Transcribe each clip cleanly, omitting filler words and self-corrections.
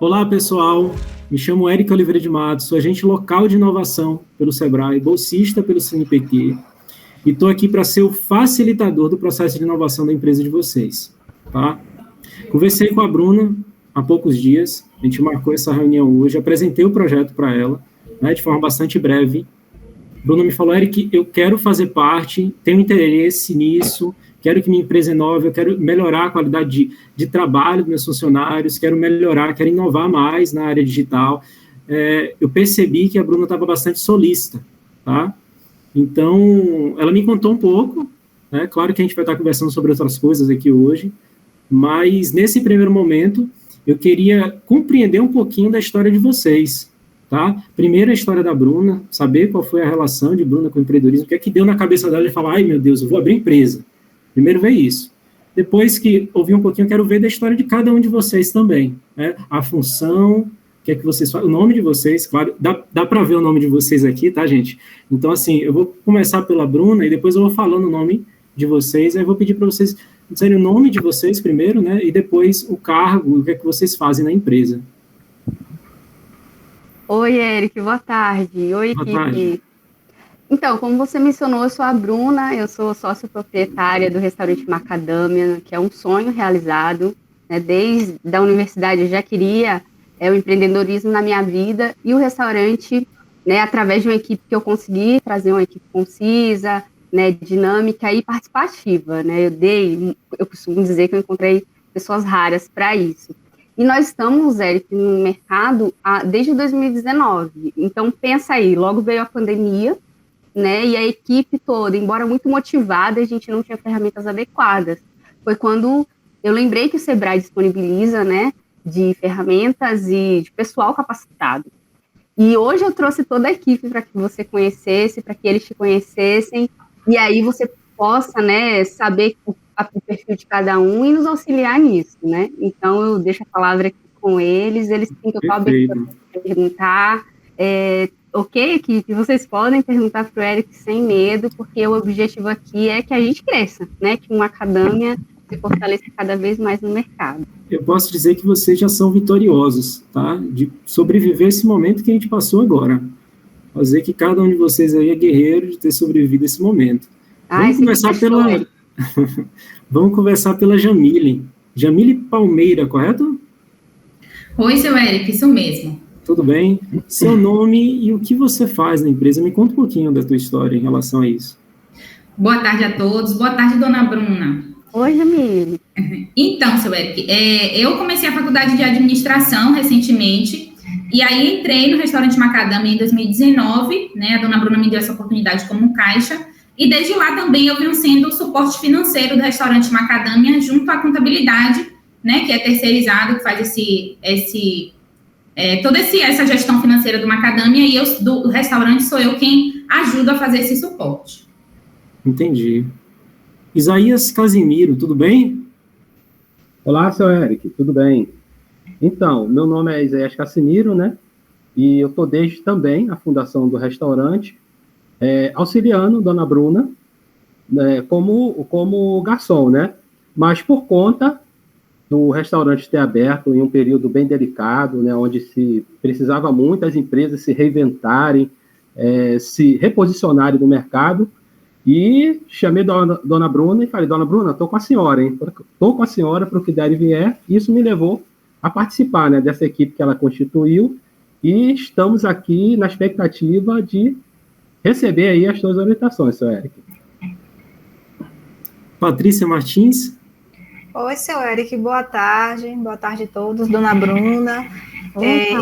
Olá, pessoal. Me chamo Érico Oliveira de Matos, sou agente local de inovação pelo Sebrae, bolsista pelo CNPq, e estou aqui para ser o facilitador do processo de inovação da empresa de vocês, tá? Conversei com a Bruna há poucos dias, a gente marcou essa reunião hoje, apresentei o projeto para ela, né, de forma bastante breve. Bruna me falou, Eric, eu quero fazer parte, tenho interesse nisso, quero que minha empresa inove, eu quero melhorar a qualidade de trabalho dos meus funcionários, quero inovar mais na área digital. Eu percebi que a Bruna estava bastante solícita, tá? Então, ela me contou um pouco, né? Claro que a gente vai estar conversando sobre outras coisas aqui hoje, mas nesse primeiro momento, eu queria compreender um pouquinho da história de vocês, tá? Primeiro a história da Bruna, saber qual foi a relação de Bruna com o empreendedorismo, o que é que deu na cabeça dela de falar, ai meu Deus, eu vou abrir empresa. Primeiro veio isso. Depois que ouvi um pouquinho, eu quero ver da história de cada um de vocês também, né? A função, o que é que vocês fazem, o nome de vocês, claro, dá para ver o nome de vocês aqui, tá, gente? Então, assim, eu vou começar pela Bruna e depois eu vou falando o nome de vocês, aí eu vou pedir para vocês dizerem o nome de vocês primeiro, né, e depois o cargo, o que é que vocês fazem na empresa. Oi, Eric, boa tarde. Oi, Boa equipe. tarde. Então, como você mencionou, eu sou a Bruna, eu sou sócia proprietária do restaurante Macadâmia, que é um sonho realizado, né? Desde a universidade eu já queria o empreendedorismo na minha vida, e o restaurante, né, através de uma equipe que eu consegui trazer uma equipe concisa, né, dinâmica e participativa, né? Eu costumo dizer que eu encontrei pessoas raras para isso. E nós estamos, Eric, no mercado desde 2019. Então, pensa aí, logo veio a pandemia, né? E a equipe toda, embora muito motivada, a gente não tinha ferramentas adequadas. Foi quando eu lembrei que o Sebrae disponibiliza, né, de ferramentas e de pessoal capacitado. E hoje eu trouxe toda a equipe para que você conhecesse, para que eles te conhecessem, e aí você possa, né, saber o perfil de cada um e nos auxiliar nisso, né? Então, eu deixo a palavra aqui com eles têm total abertura para perguntar. Ok, equipe, vocês podem perguntar para o Eric sem medo, porque o objetivo aqui é que a gente cresça, né? Que uma academia se fortaleça cada vez mais no mercado. Eu posso dizer que vocês já são vitoriosos, tá? De sobreviver esse momento que a gente passou agora. Fazer que cada um de vocês aí é guerreiro de ter sobrevivido esse momento. Vamos conversar pela Jamile. Jamile Palmeira, correto? Oi, seu Eric, isso mesmo. Tudo bem? Seu nome e o que você faz na empresa? Me conta um pouquinho da tua história em relação a isso. Boa tarde a todos. Boa tarde, dona Bruna. Oi, Jamile. Então, seu Eric, eu comecei a faculdade de administração recentemente, e aí entrei no restaurante Macadâmia em 2019, né? A dona Bruna me deu essa oportunidade como caixa, e desde lá também eu venho sendo o suporte financeiro do restaurante Macadâmia junto à contabilidade, né? Que é terceirizado, que faz toda essa gestão financeira do Macadâmia, e do restaurante sou eu quem ajuda a fazer esse suporte. Entendi. Isaías Casimiro, tudo bem? Olá, seu Eric, tudo bem? Então, meu nome é Isaías Casimiro, né? E eu estou desde também a fundação do restaurante, auxiliando dona Bruna, né, como garçom, né? Mas por conta do restaurante ter aberto em um período bem delicado, né, onde se precisava muito as empresas se reinventarem, se reposicionarem no mercado, e chamei dona Bruna e falei, dona Bruna, estou com a senhora, hein? Estou com a senhora para o que der e vier. Isso me levou a participar, né, dessa equipe que ela constituiu, e estamos aqui na expectativa de receber aí as suas orientações, seu Eric. Patrícia Martins. Oi, seu Eric, boa tarde a todos, dona Bruna.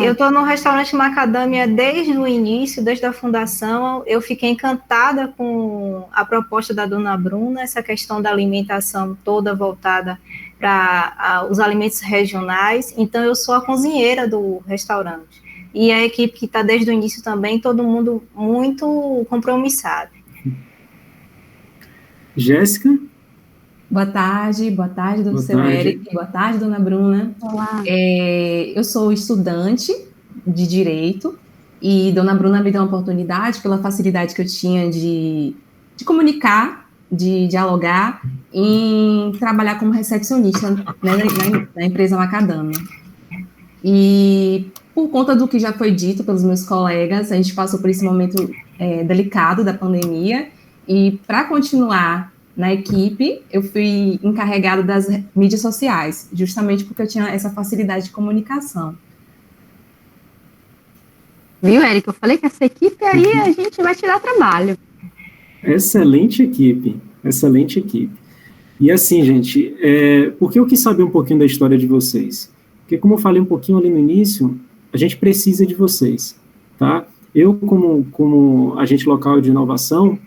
Eu estou no restaurante Macadâmia desde o início, desde a fundação. Eu fiquei encantada com a proposta da dona Bruna, essa questão da alimentação toda voltada para os alimentos regionais. Então, eu sou a cozinheira do restaurante. E a equipe que está desde o início também, todo mundo muito compromissado. Jéssica? Boa tarde, seu Eric, boa tarde, dona Bruna. Olá. Eu sou estudante de Direito e dona Bruna me deu uma oportunidade pela facilidade que eu tinha de comunicar, de dialogar, em trabalhar como recepcionista, né, na empresa Macadâmia. E por conta do que já foi dito pelos meus colegas, a gente passou por esse momento delicado da pandemia, e para continuar na equipe, eu fui encarregada das mídias sociais, justamente porque eu tinha essa facilidade de comunicação. Viu, Érica? Eu falei que essa equipe aí a gente vai tirar trabalho. Excelente equipe, excelente equipe. E assim, gente, por que eu quis saber um pouquinho da história de vocês? Porque, como eu falei um pouquinho ali no início, a gente precisa de vocês, tá? Eu, como agente local de inovação,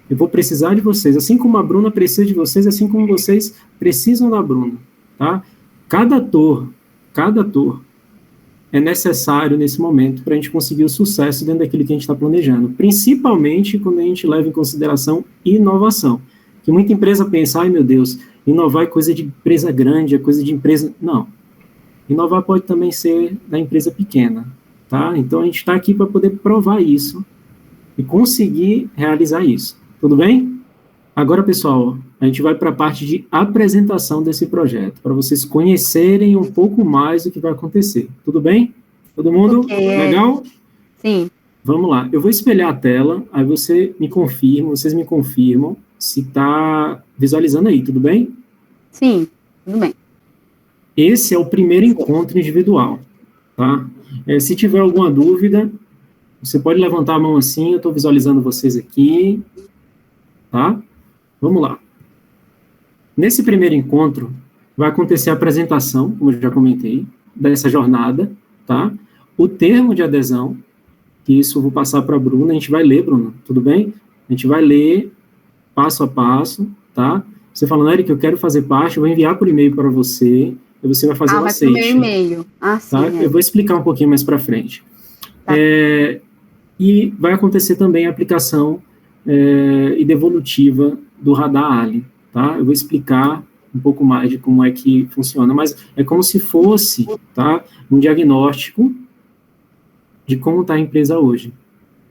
eu vou precisar de vocês, assim como a Bruna precisa de vocês, assim como vocês precisam da Bruna, tá? Cada ator é necessário nesse momento para a gente conseguir o sucesso dentro daquilo que a gente está planejando, principalmente quando a gente leva em consideração inovação. Que muita empresa pensa, ai meu Deus, inovar é coisa de empresa grande, é coisa de empresa... Não. Inovar pode também ser da empresa pequena, tá? Então a gente está aqui para poder provar isso e conseguir realizar isso. Tudo bem? Agora, pessoal, a gente vai para a parte de apresentação desse projeto, para vocês conhecerem um pouco mais do que vai acontecer. Tudo bem? Todo mundo? Okay. Legal? Sim. Vamos lá. Eu vou espelhar a tela, aí vocês me confirmam se está visualizando aí, tudo bem? Sim, tudo bem. Esse é o primeiro encontro individual, tá? Se tiver alguma dúvida, você pode levantar a mão assim, eu estou visualizando vocês aqui, tá? Vamos lá. Nesse primeiro encontro, vai acontecer a apresentação, como eu já comentei, dessa jornada, tá? O termo de adesão, que isso eu vou passar para a Bruna, a gente vai ler, Bruna, tudo bem? A gente vai ler passo a passo, tá? Você falando, Érica, eu quero fazer parte, eu vou enviar por e-mail para você, e você vai fazer o aceite. Vai pro meu e-mail. Sim, tá? Eu vou explicar um pouquinho mais para frente. Tá. E vai acontecer também a aplicação e devolutiva do radar Ali, tá? Eu vou explicar um pouco mais de como é que funciona, mas é como se fosse, tá, um diagnóstico de como está a empresa hoje,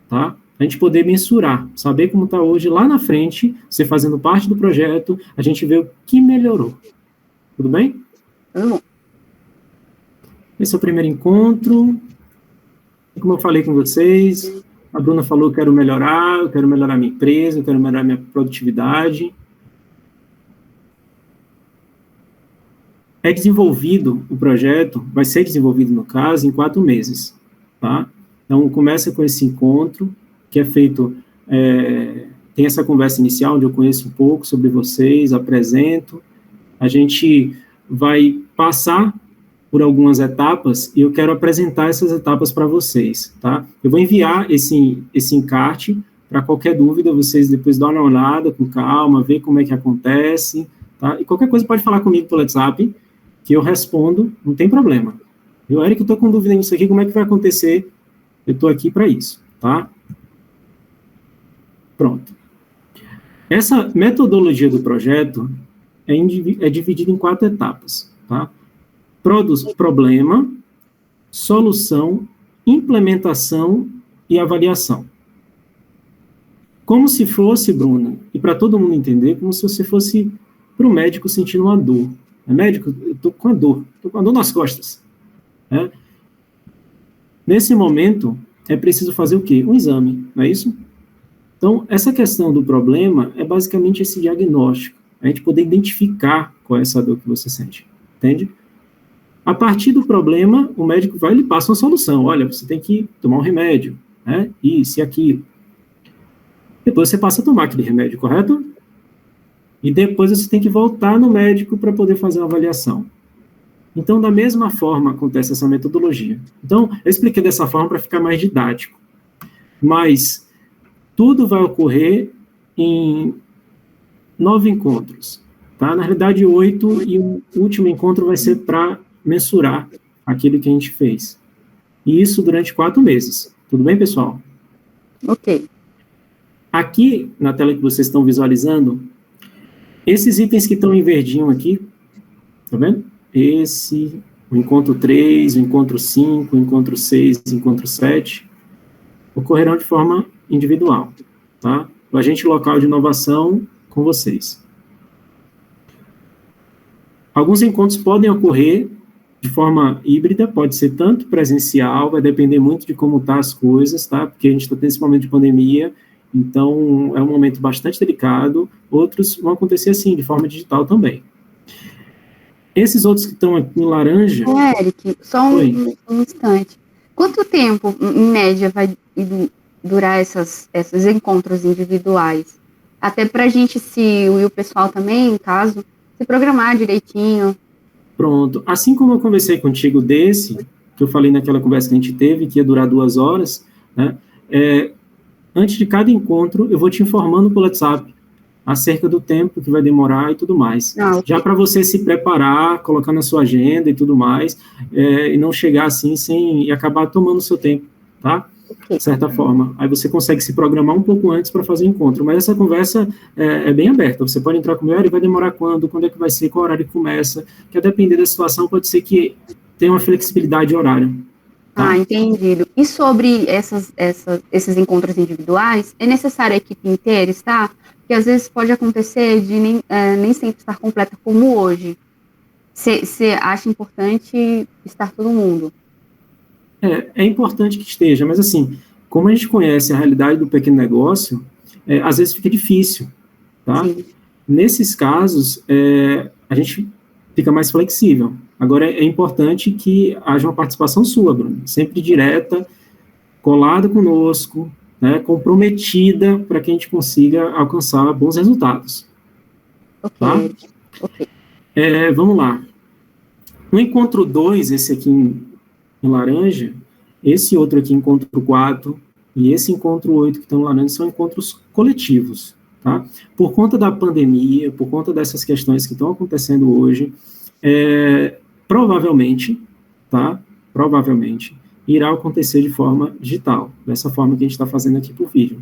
tá? A gente poder mensurar, saber como está hoje, lá na frente, você fazendo parte do projeto, a gente vê o que melhorou. Tudo bem? Esse é o primeiro encontro. Como eu falei com vocês, a Bruna falou, eu quero melhorar minha empresa, eu quero melhorar minha produtividade. É desenvolvido, o projeto vai ser desenvolvido, no caso, em 4 meses, tá? Então, começa com esse encontro, que é feito, tem essa conversa inicial, onde eu conheço um pouco sobre vocês, apresento, a gente vai passar por algumas etapas, e eu quero apresentar essas etapas para vocês, tá? Eu vou enviar esse encarte, para qualquer dúvida, vocês depois dão uma olhada com calma, ver como é que acontece, tá? E qualquer coisa pode falar comigo pelo WhatsApp, que eu respondo, não tem problema. Eu, Érica, eu estou com dúvida nisso aqui, como é que vai acontecer? Eu estou aqui para isso, tá? Pronto. Essa metodologia do projeto é dividida em 4 etapas, tá? Problema, solução, implementação e avaliação. Como se fosse, Bruna, e para todo mundo entender, como se você fosse para o médico sentindo uma dor. Médico, eu estou com a dor nas costas. Né? Nesse momento, é preciso fazer o quê? Um exame, não é isso? Então, essa questão do problema é basicamente esse diagnóstico, a gente poder identificar qual é essa dor que você sente, entende? A partir do problema, o médico vai e lhe passa uma solução. Olha, você tem que tomar um remédio, né? Isso e aquilo. Depois você passa a tomar aquele remédio, correto? E depois você tem que voltar no médico para poder fazer uma avaliação. Então, da mesma forma, acontece essa metodologia. Então, eu expliquei dessa forma para ficar mais didático. Mas tudo vai ocorrer em 9 encontros, tá? Na realidade, 8, e o último encontro vai ser para mensurar aquilo que a gente fez. E isso durante 4 meses. Tudo bem, pessoal? Ok. Aqui, na tela que vocês estão visualizando, esses itens que estão em verdinho aqui, tá vendo? Esse, o encontro 3, o encontro 5, o encontro 6, o encontro 7, ocorrerão de forma individual, tá? O agente local de inovação com vocês. Alguns encontros podem ocorrer de forma híbrida, pode ser tanto presencial, vai depender muito de como estão as coisas, tá? Porque a gente está tendo esse momento de pandemia, então é um momento bastante delicado. Outros vão acontecer assim, de forma digital também. Esses outros que estão aqui em laranja... Eric, só um instante. Quanto tempo, em média, vai durar esses encontros individuais? Até para a gente e o pessoal também, em caso, se programar direitinho. Pronto. Assim como eu conversei contigo que eu falei naquela conversa que a gente teve, que ia durar 2 horas, né? Antes de cada encontro, eu vou te informando pelo WhatsApp acerca do tempo que vai demorar e tudo mais. Okay. Já para você se preparar, colocar na sua agenda e tudo mais, e não chegar assim e acabar tomando o seu tempo, tá? De certa forma. Aí você consegue se programar um pouco antes para fazer o encontro. Mas essa conversa é bem aberta. Você pode entrar com o meu, vai demorar quando é que vai ser, qual horário que começa, que a depender da situação pode ser que tenha uma flexibilidade horária. Tá? Entendido. E sobre esses encontros individuais, é necessário a equipe inteira estar? Porque às vezes pode acontecer de nem sempre estar completa como hoje. Você acha importante estar todo mundo? É importante que esteja, mas assim, como a gente conhece a realidade do pequeno negócio, às vezes fica difícil, tá? Sim. Nesses casos, a gente fica mais flexível. Agora, é importante que haja uma participação sua, Bruno, sempre direta, colada conosco, né, comprometida para que a gente consiga alcançar bons resultados. Ok. Tá? Ok. Vamos lá. No encontro 2, esse aqui em laranja, esse outro aqui, encontro 4, e esse encontro 8 que estão em laranja, são encontros coletivos, tá? Por conta da pandemia, por conta dessas questões que estão acontecendo hoje, provavelmente, tá? Provavelmente, irá acontecer de forma digital, dessa forma que a gente está fazendo aqui por vídeo.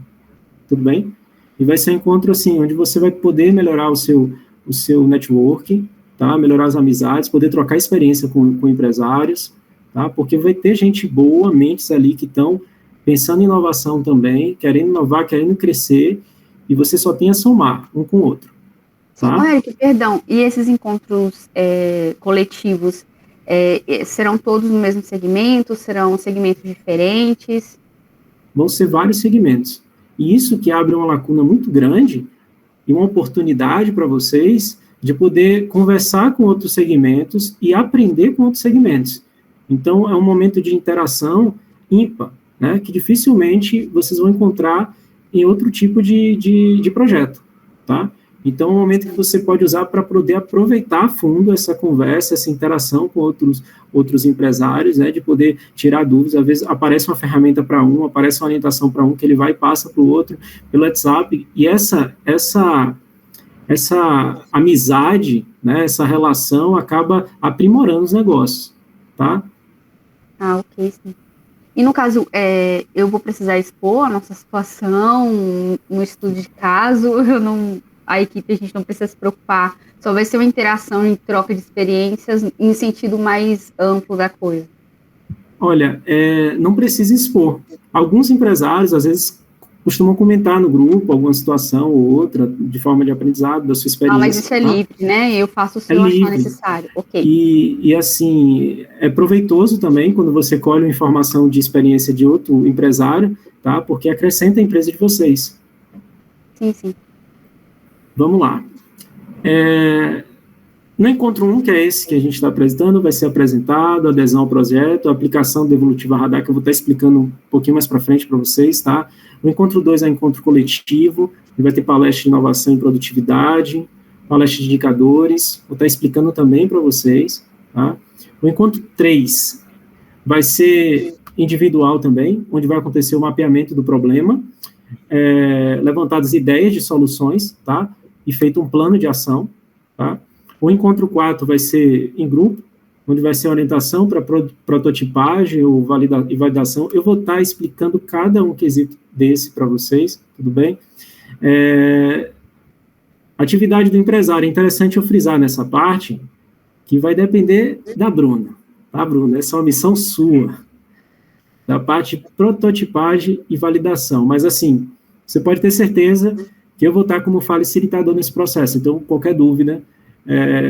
Tudo bem? E vai ser um encontro, assim, onde você vai poder melhorar o seu network, tá? Melhorar as amizades, poder trocar experiência com empresários, tá? Porque vai ter gente boa, mentes ali que estão pensando em inovação também, querendo inovar, querendo crescer, e você só tem a somar um com o outro. Tá? Eric, perdão, e esses encontros coletivos serão todos no mesmo segmento? Serão segmentos diferentes? Vão ser vários segmentos. E isso que abre uma lacuna muito grande e uma oportunidade para vocês de poder conversar com outros segmentos e aprender com outros segmentos. Então, é um momento de interação ímpar, né, que dificilmente vocês vão encontrar em outro tipo de projeto, tá? Então, é um momento que você pode usar para poder aproveitar a fundo essa conversa, essa interação com outros empresários, né, de poder tirar dúvidas. Às vezes, aparece uma ferramenta para um, aparece uma orientação para um, que ele vai e passa para o outro pelo WhatsApp, e essa amizade, né, essa relação acaba aprimorando os negócios, tá? Ok, sim. E no caso, eu vou precisar expor a nossa situação, no estudo de caso, a equipe, a gente não precisa se preocupar, só vai ser uma interação em troca de experiências em sentido mais amplo da coisa. Olha, não precisa expor. Alguns empresários, às vezes, costumam comentar no grupo alguma situação ou outra, de forma de aprendizado, da sua experiência. Mas isso é livre, né? Eu faço o que eu achar necessário. Ok. E, assim, é proveitoso também quando você colhe uma informação de experiência de outro empresário, tá? Porque acrescenta a empresa de vocês. Sim, sim. Vamos lá. No encontro 1, que é esse que a gente está apresentando, vai ser apresentado, adesão ao projeto, a aplicação do Evolutiva Radar, que eu vou estar explicando um pouquinho mais para frente para vocês, tá? O encontro 2 é encontro coletivo, vai ter palestra de inovação e produtividade, palestra de indicadores, vou estar explicando também para vocês, tá? O encontro 3 vai ser individual também, onde vai acontecer o mapeamento do problema, levantadas ideias de soluções, tá? E feito um plano de ação, tá? O encontro 4 vai ser em grupo, onde vai ser orientação para prototipagem e validação. Eu vou estar explicando cada um quesito desse para vocês, tudo bem? Atividade do empresário, é interessante eu frisar nessa parte, que vai depender da Bruna, tá, Bruna? Essa é uma missão sua, da parte de prototipagem e validação. Mas, assim, você pode ter certeza que eu vou estar como facilitador nesse processo. Então, qualquer dúvida,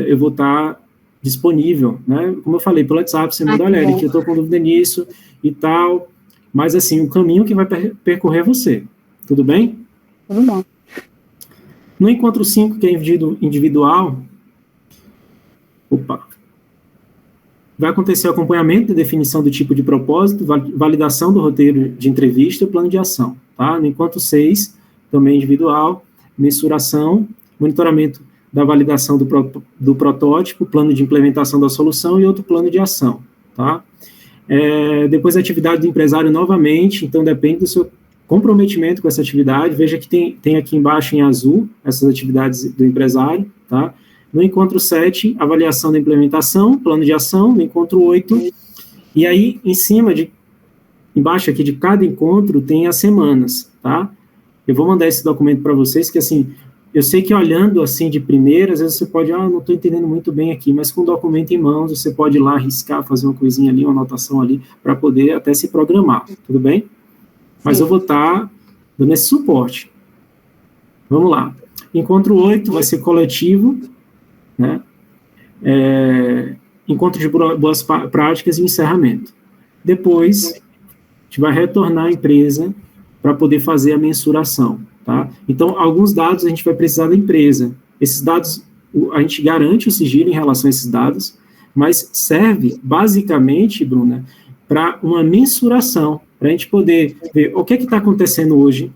eu vou estar disponível, né? Como eu falei, pelo WhatsApp, você manda, olha, Eric, eu estou com dúvida nisso e tal, mas assim, o caminho que vai percorrer é você, tudo bem? Tudo bom. No encontro 5, que é individual, vai acontecer o acompanhamento da definição do tipo de propósito, validação do roteiro de entrevista e plano de ação, tá? No encontro 6, também individual, mensuração, monitoramento da validação do protótipo, plano de implementação da solução e outro plano de ação, tá? Depois a atividade do empresário novamente, então depende do seu comprometimento com essa atividade, veja que tem aqui embaixo em azul, essas atividades do empresário, tá? No encontro 7, avaliação da implementação, plano de ação, no encontro 8, e aí embaixo aqui de cada encontro tem as semanas, tá? Eu vou mandar esse documento para vocês, que assim, eu sei que olhando assim de primeira, às vezes você pode, não estou entendendo muito bem aqui, mas com o documento em mãos, você pode ir lá arriscar, fazer uma coisinha ali, uma anotação ali, para poder até se programar, tudo bem? Mas eu vou estar dando esse suporte. Vamos lá. Encontro 8 vai ser coletivo, né? Encontro de boas práticas e encerramento. Depois, a gente vai retornar à empresa para poder fazer a mensuração, tá? Então, alguns dados a gente vai precisar da empresa. Esses dados, a gente garante o sigilo em relação a esses dados, mas serve, basicamente, Bruna, para uma mensuração, para a gente poder ver o que está acontecendo hoje,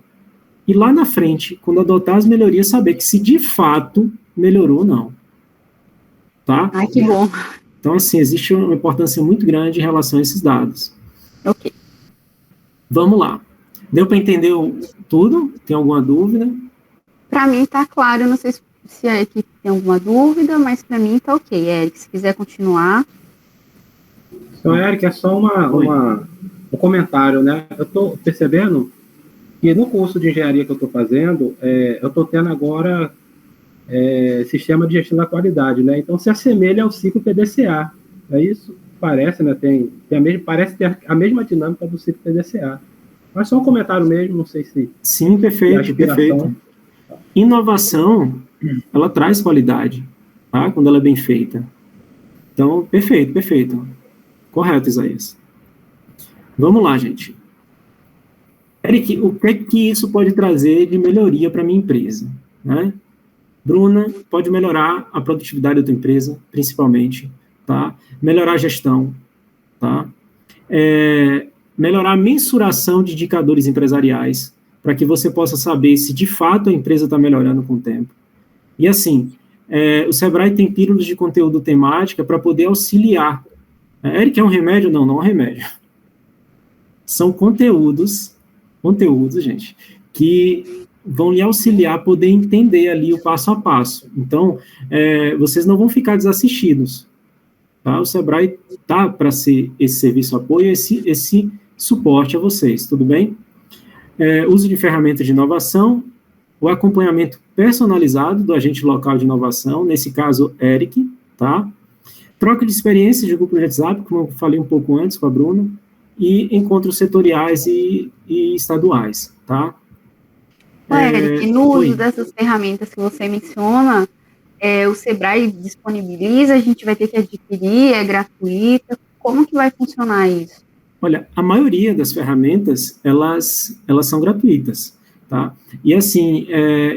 e lá na frente, quando adotar as melhorias, saber que se de fato melhorou ou não. Tá? Ai, que bom. Então, assim, existe uma importância muito grande em relação a esses dados. Ok. Vamos lá. Deu para entender tudo? Tem alguma dúvida? Para mim está claro, não sei se a equipe tem alguma dúvida, mas para mim está ok, Eric, se quiser continuar. Então, Eric, é só um comentário, né? Eu estou percebendo que no curso de engenharia que eu estou fazendo, eu estou tendo agora sistema de gestão da qualidade, né? Então, se assemelha ao ciclo PDCA. É isso? Parece, né? Parece ter a mesma dinâmica do ciclo PDCA. Mas só um comentário mesmo, não sei se... Sim, perfeito, perfeito. Inovação, ela traz qualidade, tá? Quando ela é bem feita. Então, perfeito, perfeito. Correto, Isaías. Vamos lá, gente. Eric, o que é que isso pode trazer de melhoria para a minha empresa? Né? Bruna, pode melhorar a produtividade da tua empresa, principalmente, tá? Melhorar a gestão, tá? Melhorar a mensuração de indicadores empresariais, para que você possa saber se de fato a empresa está melhorando com o tempo. E assim, o Sebrae tem pílulas de conteúdo temática para poder auxiliar. Eric, é um remédio? Não, não é um remédio. São conteúdos, gente, que vão lhe auxiliar a poder entender ali o passo a passo. Então, vocês não vão ficar desassistidos. Tá? O Sebrae está para ser esse serviço apoio, esse suporte a vocês, tudo bem? Uso de ferramentas de inovação, o acompanhamento personalizado do agente local de inovação, nesse caso, Eric, tá? Troca de experiências de grupo de WhatsApp, como eu falei um pouco antes com a Bruna, e encontros setoriais e estaduais, tá? Eric, no uso dessas ferramentas que você menciona, o Sebrae disponibiliza, a gente vai ter que adquirir, é gratuita, como que vai funcionar isso? Olha, a maioria das ferramentas, elas são gratuitas, tá? E assim,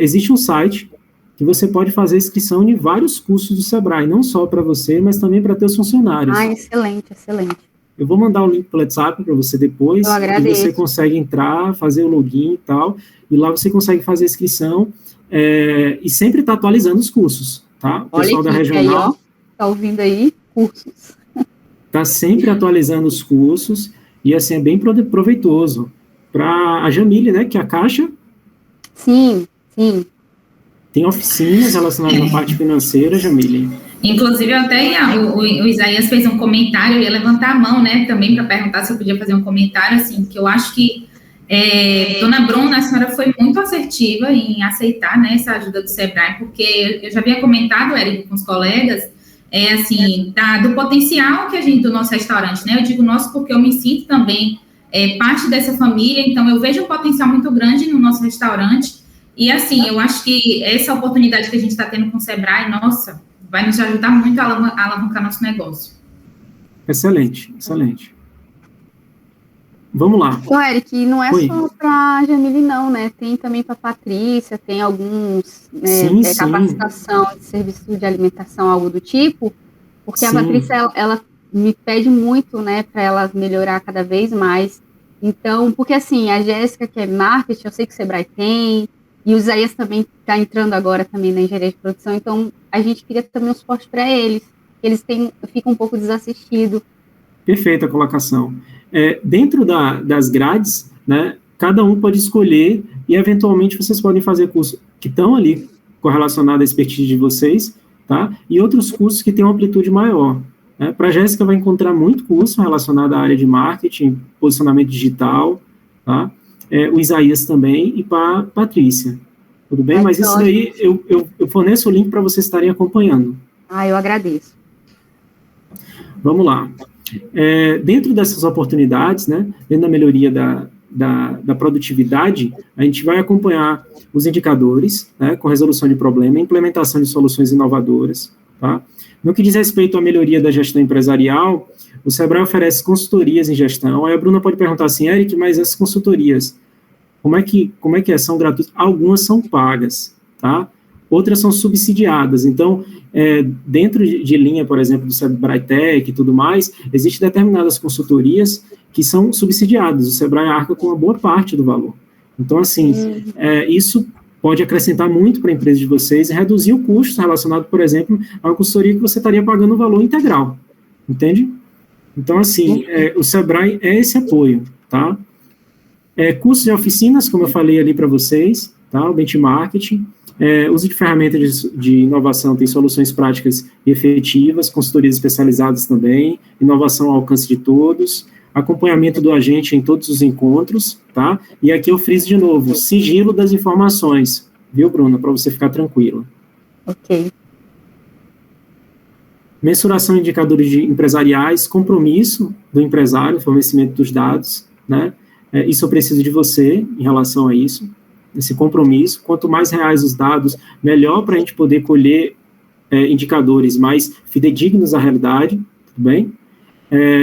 existe um site que você pode fazer inscrição em vários cursos do Sebrae, não só para você, mas também para teus funcionários. Excelente, excelente. Eu vou mandar o link pelo WhatsApp para você depois, eu agradeço. E você consegue entrar, fazer o login e tal, e lá você consegue fazer a inscrição, e sempre está atualizando os cursos, tá? O pessoal da regional... Aí, tá ouvindo aí? Cursos. Está sempre atualizando os cursos, e assim, é bem proveitoso. Para a Jamile, né, que é a Caixa. Sim, sim. Tem oficinas relacionadas à parte financeira, Jamile. Inclusive, o Isaías fez um comentário, eu ia levantar a mão, né, também para perguntar se eu podia fazer um comentário, assim, que eu acho que Dona Bruna, a senhora foi muito assertiva em aceitar, né, essa ajuda do Sebrae, porque eu já havia comentado, Eric, com os colegas, assim, do potencial que a gente, do nosso restaurante, né, eu digo nosso porque eu me sinto também parte dessa família, então eu vejo um potencial muito grande no nosso restaurante, e assim, eu acho que essa oportunidade que a gente está tendo com o Sebrae, nossa, vai nos ajudar muito a alavancar nosso negócio. Excelente, excelente. Vamos lá. Ô, Eric, não é Oi. só para a Jamile, não, né? Tem também para a Patrícia, tem alguns, né, Sim, sim. capacitação de serviço de alimentação, algo do tipo, porque Sim. a Patrícia, ela me pede muito, né, para ela melhorar cada vez mais. Então, porque assim, a Jéssica, que é marketing, eu sei que o Sebrae tem, e o Isaías também está entrando agora também na engenharia de produção, então a gente queria também um suporte para eles. Eles ficam um pouco desassistidos. Perfeita colocação. Dentro das grades, né, cada um pode escolher e, eventualmente, vocês podem fazer cursos que estão ali correlacionados à expertise de vocês, tá? E outros cursos que têm uma amplitude maior. Né? Para a Jéssica, vai encontrar muito curso relacionado à área de marketing, posicionamento digital, tá? O Isaías também, e para a Patrícia. Tudo bem? Mas isso daí, eu forneço o link para vocês estarem acompanhando. Eu agradeço. Vamos lá. Dentro dessas oportunidades, né, dentro da melhoria da produtividade, a gente vai acompanhar os indicadores, né, com resolução de problema, implementação de soluções inovadoras, tá? No que diz respeito à melhoria da gestão empresarial, o Sebrae oferece consultorias em gestão. Aí a Bruna pode perguntar assim, Eric, mas essas consultorias, como é que são gratuitas? Algumas são pagas, tá? Outras são subsidiadas. Então, dentro de linha, por exemplo, do Sebrae Tech e tudo mais, existem determinadas consultorias que são subsidiadas. O Sebrae arca com uma boa parte do valor. Então, assim, isso pode acrescentar muito para a empresa de vocês e reduzir o custo relacionado, por exemplo, a uma consultoria que você estaria pagando o valor integral. Entende? Então, assim, o Sebrae é esse apoio, tá? Cursos de oficinas, como eu falei ali para vocês, tá? O benchmarking. Uso de ferramentas de inovação, tem soluções práticas e efetivas, consultorias especializadas também, inovação ao alcance de todos, acompanhamento do agente em todos os encontros, tá? E aqui eu friso de novo, sigilo das informações, viu, Bruna, para você ficar tranquila. Ok. Mensuração de indicadores empresariais, compromisso do empresário, fornecimento dos dados, né? Isso eu preciso de você em relação a isso. Esse compromisso, quanto mais reais os dados, melhor para a gente poder colher indicadores mais fidedignos à realidade, tudo bem?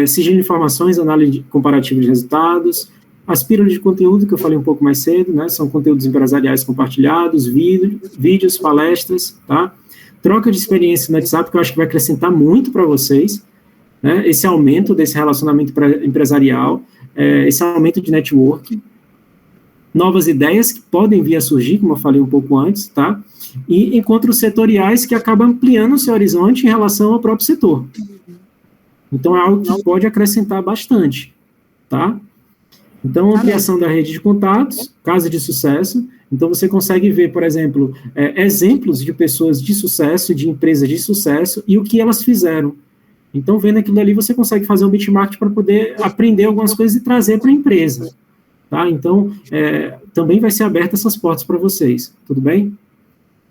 Sigilo de informações, análise comparativa de resultados, as pílulas de conteúdo, que eu falei um pouco mais cedo, né, são conteúdos empresariais compartilhados, vídeos, palestras, tá? Troca de experiência no WhatsApp, que eu acho que vai acrescentar muito para vocês, né, esse aumento desse relacionamento empresarial, esse aumento de network, novas ideias que podem vir a surgir, como eu falei um pouco antes, tá? E encontros setoriais que acabam ampliando o seu horizonte em relação ao próprio setor. Então, é algo que pode acrescentar bastante, tá? Então, ampliação da rede de contatos, casa de sucesso. Então, você consegue ver, por exemplo, exemplos de pessoas de sucesso, de empresas de sucesso, e o que elas fizeram. Então, vendo aquilo ali, você consegue fazer um benchmark para poder aprender algumas coisas e trazer para a empresa. Tá? Então, também vai ser aberta essas portas para vocês, tudo bem?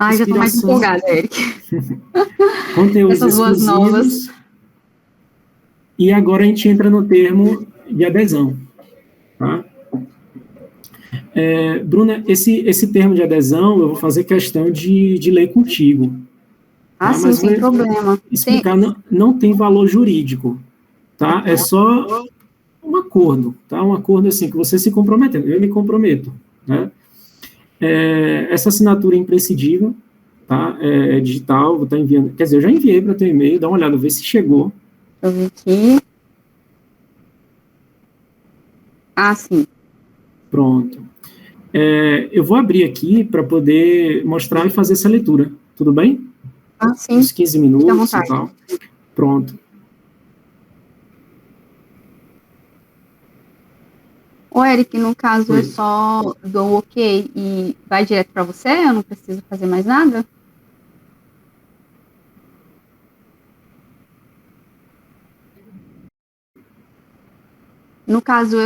Já estou mais empolgada, Eric. Conteúdos essas boas novas. E agora a gente entra no termo de adesão, tá? Bruna, esse termo de adesão, eu vou fazer questão de ler contigo. Tá? Sim, sem problema. Explicar, não tem valor jurídico, tá? É só um acordo, tá? Um acordo assim, que você se comprometendo, eu me comprometo, né? Essa assinatura é imprescindível, tá? É digital, vou estar enviando, quer dizer, eu já enviei para teu e-mail, dá uma olhada, ver se chegou. Eu vi aqui. Sim. Pronto. Eu vou abrir aqui para poder mostrar e fazer essa leitura, tudo bem? Sim. Uns 15 minutos e tal. Pronto. Ô, Eric, no caso, eu só dou ok e vai direto para você? Eu não preciso fazer mais nada? No caso,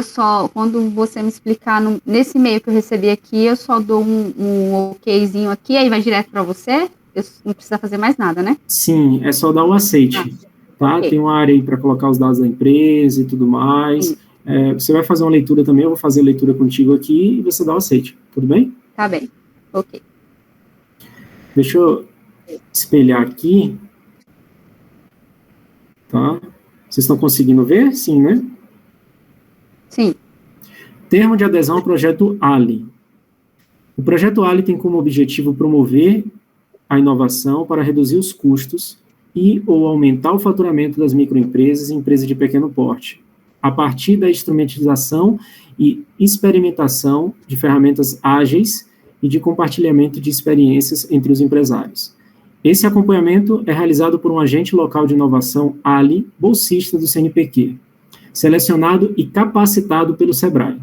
quando você me explicar, nesse e-mail que eu recebi aqui, eu só dou um okzinho aqui, aí vai direto para você? Eu não precisa fazer mais nada, né? Sim, é só dar o aceite, tá? Okay. Tem uma área aí para colocar os dados da empresa e tudo mais. Você vai fazer uma leitura também, eu vou fazer a leitura contigo aqui e você dá o aceite, tudo bem? Tá bem, ok. Deixa eu espelhar aqui. Tá? Vocês estão conseguindo ver? Sim, né? Sim. Termo de adesão ao projeto ALI. O projeto ALI tem como objetivo promover a inovação para reduzir os custos e ou aumentar o faturamento das microempresas e empresas de pequeno porte, a partir da instrumentalização e experimentação de ferramentas ágeis e de compartilhamento de experiências entre os empresários. Esse acompanhamento é realizado por um agente local de inovação ALI, bolsista do CNPq, selecionado e capacitado pelo SEBRAE.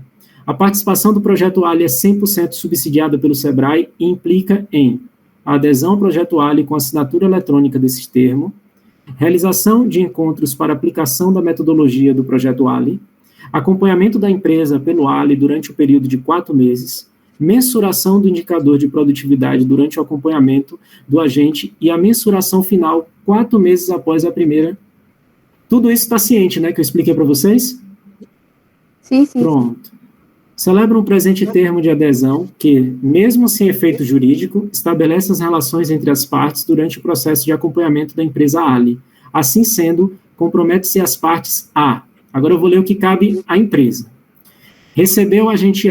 A participação do projeto ALI é 100% subsidiada pelo SEBRAE e implica em a adesão ao projeto ALI com assinatura eletrônica desse termo, realização de encontros para aplicação da metodologia do projeto ALI, acompanhamento da empresa pelo ALI durante o período de 4 meses, mensuração do indicador de produtividade durante o acompanhamento do agente e a mensuração final 4 meses após a primeira. Tudo isso está ciente, né, que eu expliquei para vocês? Sim, sim. Pronto. Celebra um presente termo de adesão que, mesmo sem efeito jurídico, estabelece as relações entre as partes durante o processo de acompanhamento da empresa ALI. Assim sendo, compromete-se as partes a... Agora eu vou ler o que cabe à empresa. Receber o agente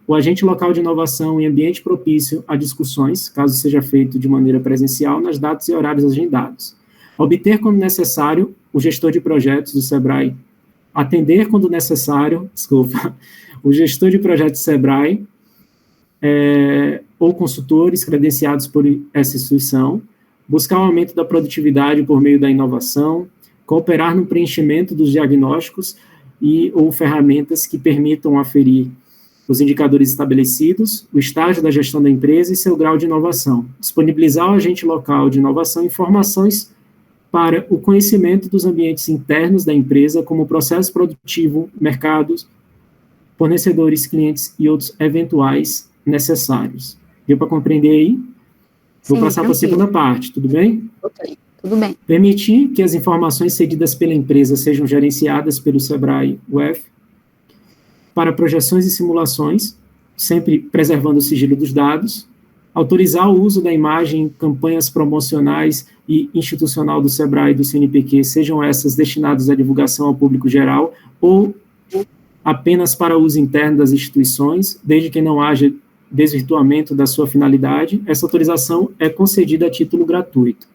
o agente local de inovação em ambiente propício a discussões, caso seja feito de maneira presencial, nas datas e horários agendados. Obter, quando necessário, o gestor de projetos do SEBRAE. Atender, quando necessário, o gestor de projetos SEBRAE ou consultores credenciados por essa instituição, buscar o aumento da produtividade por meio da inovação, cooperar no preenchimento dos diagnósticos e ou ferramentas que permitam aferir os indicadores estabelecidos, o estágio da gestão da empresa e seu grau de inovação, disponibilizar ao agente local de inovação informações para o conhecimento dos ambientes internos da empresa, como processo produtivo, mercados, fornecedores, clientes e outros eventuais necessários. Deu para compreender aí? Vou passar para a segunda parte, tudo bem? Ok, tudo bem. Permitir que as informações cedidas pela empresa sejam gerenciadas pelo SEBRAE UF para projeções e simulações, sempre preservando o sigilo dos dados. Autorizar o uso da imagem em campanhas promocionais e institucional do SEBRAE e do CNPq, sejam essas destinadas à divulgação ao público geral ou apenas para uso interno das instituições, desde que não haja desvirtuamento da sua finalidade. Essa autorização é concedida a título gratuito.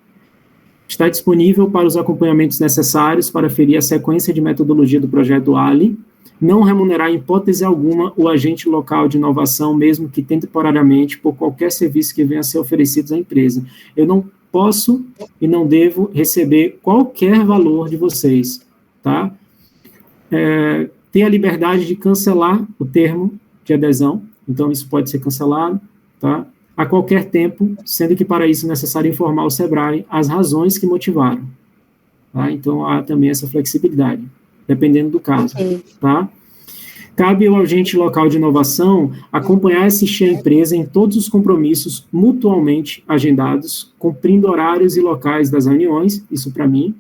Está disponível para os acompanhamentos necessários para aferir a sequência de metodologia do projeto ALI, não remunerar em hipótese alguma o agente local de inovação, mesmo que temporariamente, por qualquer serviço que venha a ser oferecido à empresa. Eu não posso e não devo receber qualquer valor de vocês, tá? Ter a liberdade de cancelar o termo de adesão, então isso pode ser cancelado, tá? A qualquer tempo, sendo que para isso é necessário informar o SEBRAE as razões que motivaram, tá? Então há também essa flexibilidade, dependendo do caso, tá? Cabe ao agente local de inovação acompanhar e assistir a empresa em todos os compromissos mutuamente agendados, cumprindo horários e locais das reuniões, isso para mim.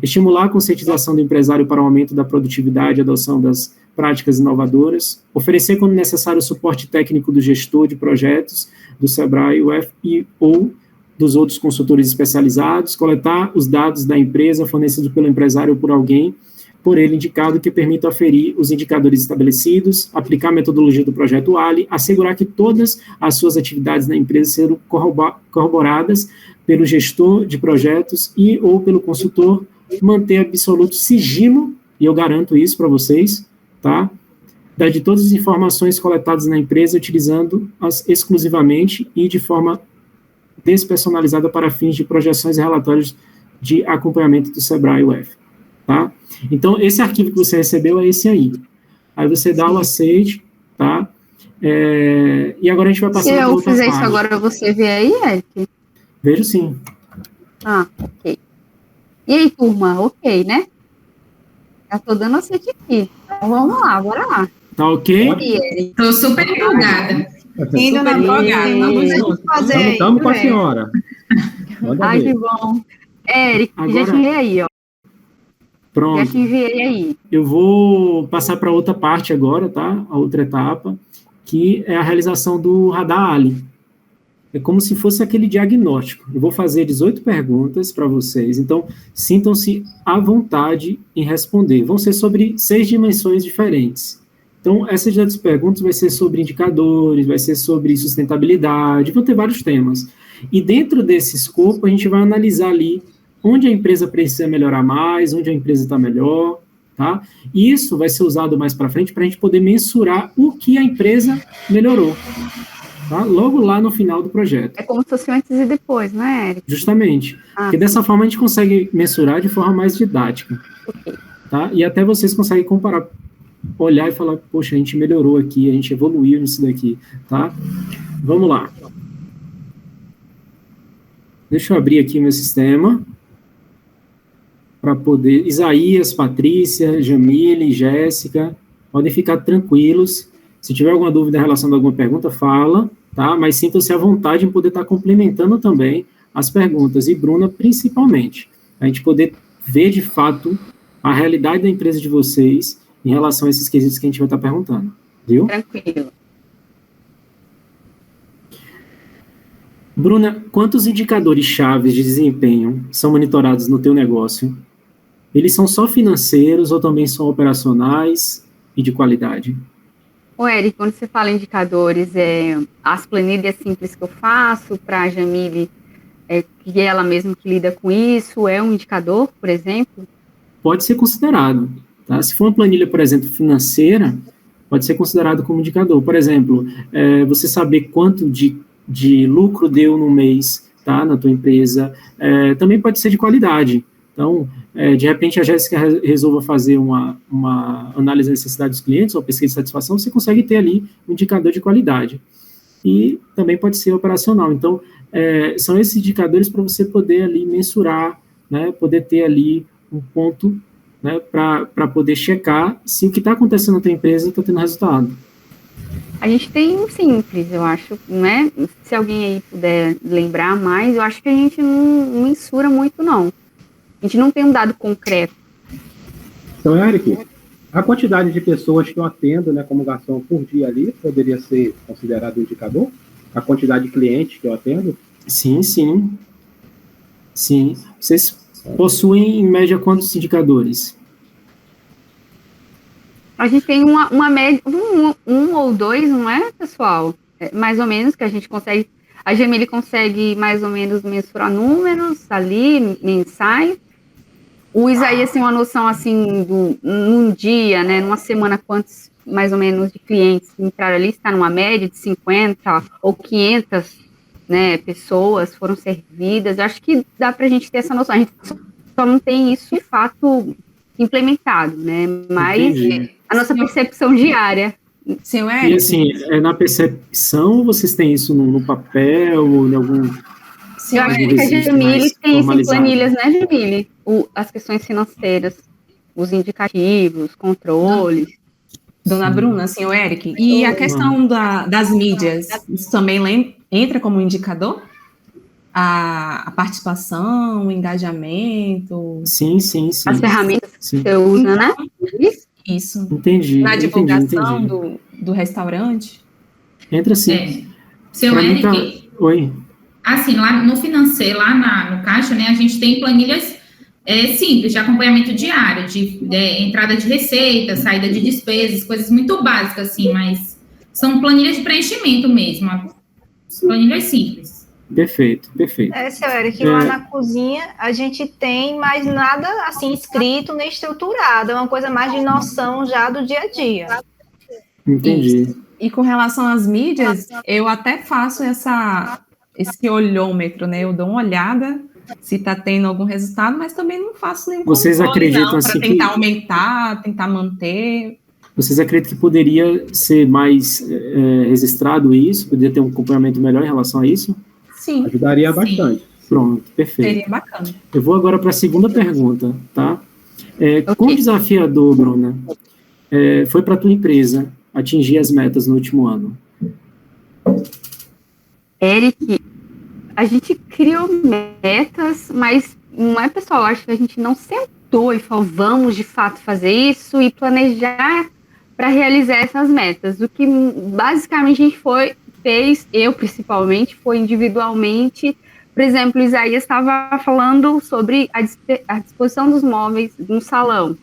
Estimular a conscientização do empresário para o aumento da produtividade e adoção das práticas inovadoras. Oferecer, quando necessário, o suporte técnico do gestor de projetos, do SEBRAE, UF ou dos outros consultores especializados. Coletar os dados da empresa fornecidos pelo empresário ou por alguém por ele indicado que permita aferir os indicadores estabelecidos, aplicar a metodologia do projeto ALI, assegurar que todas as suas atividades na empresa serão corroboradas pelo gestor de projetos e ou pelo consultor, manter absoluto sigilo, e eu garanto isso para vocês, tá? De todas as informações coletadas na empresa, utilizando-as exclusivamente e de forma despersonalizada para fins de projeções e relatórios de acompanhamento do SEBRAE UF, tá? Então, esse arquivo que você recebeu é esse aí. Aí você dá o aceite, tá? E agora a gente vai passar para outra parte. Se eu fizer isso agora, você vê aí, Eric? Vejo sim. Ah, ok. E aí, turma? Ok, né? Já tô dando aceite aqui. Então, vamos lá, bora lá. Tá ok? Estou super empolgada. Indo na bloca, estamos com a senhora. Ai, que bom. Eric, agora, já te enviei aí, ó. Pronto. Já te enviei aí. Eu vou passar para outra parte agora, tá? A outra etapa, que é a realização do radar ALI. é como se fosse aquele diagnóstico. Eu vou fazer 18 perguntas para vocês, então sintam-se à vontade em responder. Vão ser sobre 6 dimensões diferentes. Então, essas 18 perguntas vai ser sobre indicadores, vai ser sobre sustentabilidade, vão ter vários temas. E dentro desse escopo, a gente vai analisar ali onde a empresa precisa melhorar mais, onde a empresa está melhor, tá? E isso vai ser usado mais para frente para a gente poder mensurar o que a empresa melhorou. Tá? Logo lá no final do projeto. É como se fosse antes e depois, não é, Érico? Justamente. Porque dessa forma a gente consegue mensurar de forma mais didática. Ok. Tá? E até vocês conseguem comparar, olhar e falar, poxa, a gente melhorou aqui, a gente evoluiu nisso daqui. Tá? Vamos lá. Deixa eu abrir aqui meu sistema para poder... Isaías, Patrícia, Jamile, Jéssica, podem ficar tranquilos. Se tiver alguma dúvida em relação a alguma pergunta, fala, tá? Mas sintam-se à vontade em poder estar complementando também as perguntas, e Bruna principalmente, a gente poder ver de fato a realidade da empresa de vocês em relação a esses quesitos que a gente vai estar perguntando, viu? Tranquilo. Bruna, quantos indicadores chaves de desempenho são monitorados no teu negócio? Eles são só financeiros ou também são operacionais e de qualidade? Ô, Érico, quando você fala indicadores, as planilhas simples que eu faço para a Jamile, que é ela mesma que lida com isso, é um indicador, por exemplo? Pode ser considerado, tá? Se for uma planilha, por exemplo, financeira, pode ser considerado como indicador. Por exemplo, você saber quanto de lucro deu no mês, tá, na tua empresa, também pode ser de qualidade. Então, de repente, a Jéssica resolva fazer uma análise da necessidade dos clientes, ou pesquisa de satisfação, você consegue ter ali um indicador de qualidade. E também pode ser operacional. Então, são esses indicadores para você poder ali mensurar, né, poder ter ali um ponto, né, para poder checar se o que está acontecendo na tua empresa está tendo resultado. A gente tem um simples, eu acho, né? Se alguém aí puder lembrar mais, eu acho que a gente não mensura muito, não. A gente não tem um dado concreto. Então, Eric, a quantidade de pessoas que eu atendo, né, como garçom por dia ali, poderia ser considerado um indicador? A quantidade de clientes que eu atendo? Sim, sim. Sim. Vocês possuem, em média, quantos indicadores? A gente tem uma média, um ou dois, não é, pessoal? Mais ou menos, que a gente consegue... A Jamile consegue, mais ou menos, mensurar números ali, mensais. O Isaías tem uma noção, assim, num dia, né, numa semana, quantos, mais ou menos, de clientes entraram ali, está numa média de 50 ou 500, né, pessoas foram servidas. Eu acho que dá para a gente ter essa noção. A gente só não tem isso, de fato, implementado, né, mas Entendi. A nossa percepção diária. Seu E Eric, assim, na percepção, ou vocês têm isso no papel, ou em algum... Eu acho que a Jamile tem isso em planilhas, né, Jamile? As questões financeiras, os indicativos, controles. Dona Bruna, senhor Eric, e a questão das mídias, isso também entra como indicador? A participação, o engajamento? Sim. As ferramentas sim. que você usa, né? Isso. Entendi. Na divulgação entendi. do restaurante? Entra sim. Seu Pra mim Eric, Oi. assim, lá no financeiro, lá no Caixa, né, a gente tem planilhas simples, de acompanhamento diário, de entrada de receita, saída de despesas, coisas muito básicas, assim, mas são planilhas de preenchimento mesmo, planilhas simples. Perfeito. Seu Eric, lá na cozinha a gente tem mais nada assim escrito nem estruturado, é uma coisa mais de noção já do dia a dia. Entendi. Isso. E com relação às mídias, eu até faço esse olhômetro, né? Eu dou uma olhada se está tendo algum resultado, mas também não faço nenhum Vocês acreditam assim para tentar aumentar, tentar manter. Vocês acreditam que poderia ser mais registrado isso? Poderia ter um acompanhamento melhor em relação a isso? Sim. Ajudaria bastante. Pronto, perfeito. Seria bacana. Eu vou agora para a segunda pergunta, tá? Okay. Quão desafiador, Bruna, foi para a tua empresa atingir as metas no último ano? Eric, a gente criou metas, mas não é, pessoal, acho que a gente não sentou e falou, vamos de fato fazer isso e planejar para realizar essas metas. O que basicamente a gente foi fez, eu principalmente, foi individualmente. Por exemplo, Isaías estava falando sobre a disposição dos móveis no salão,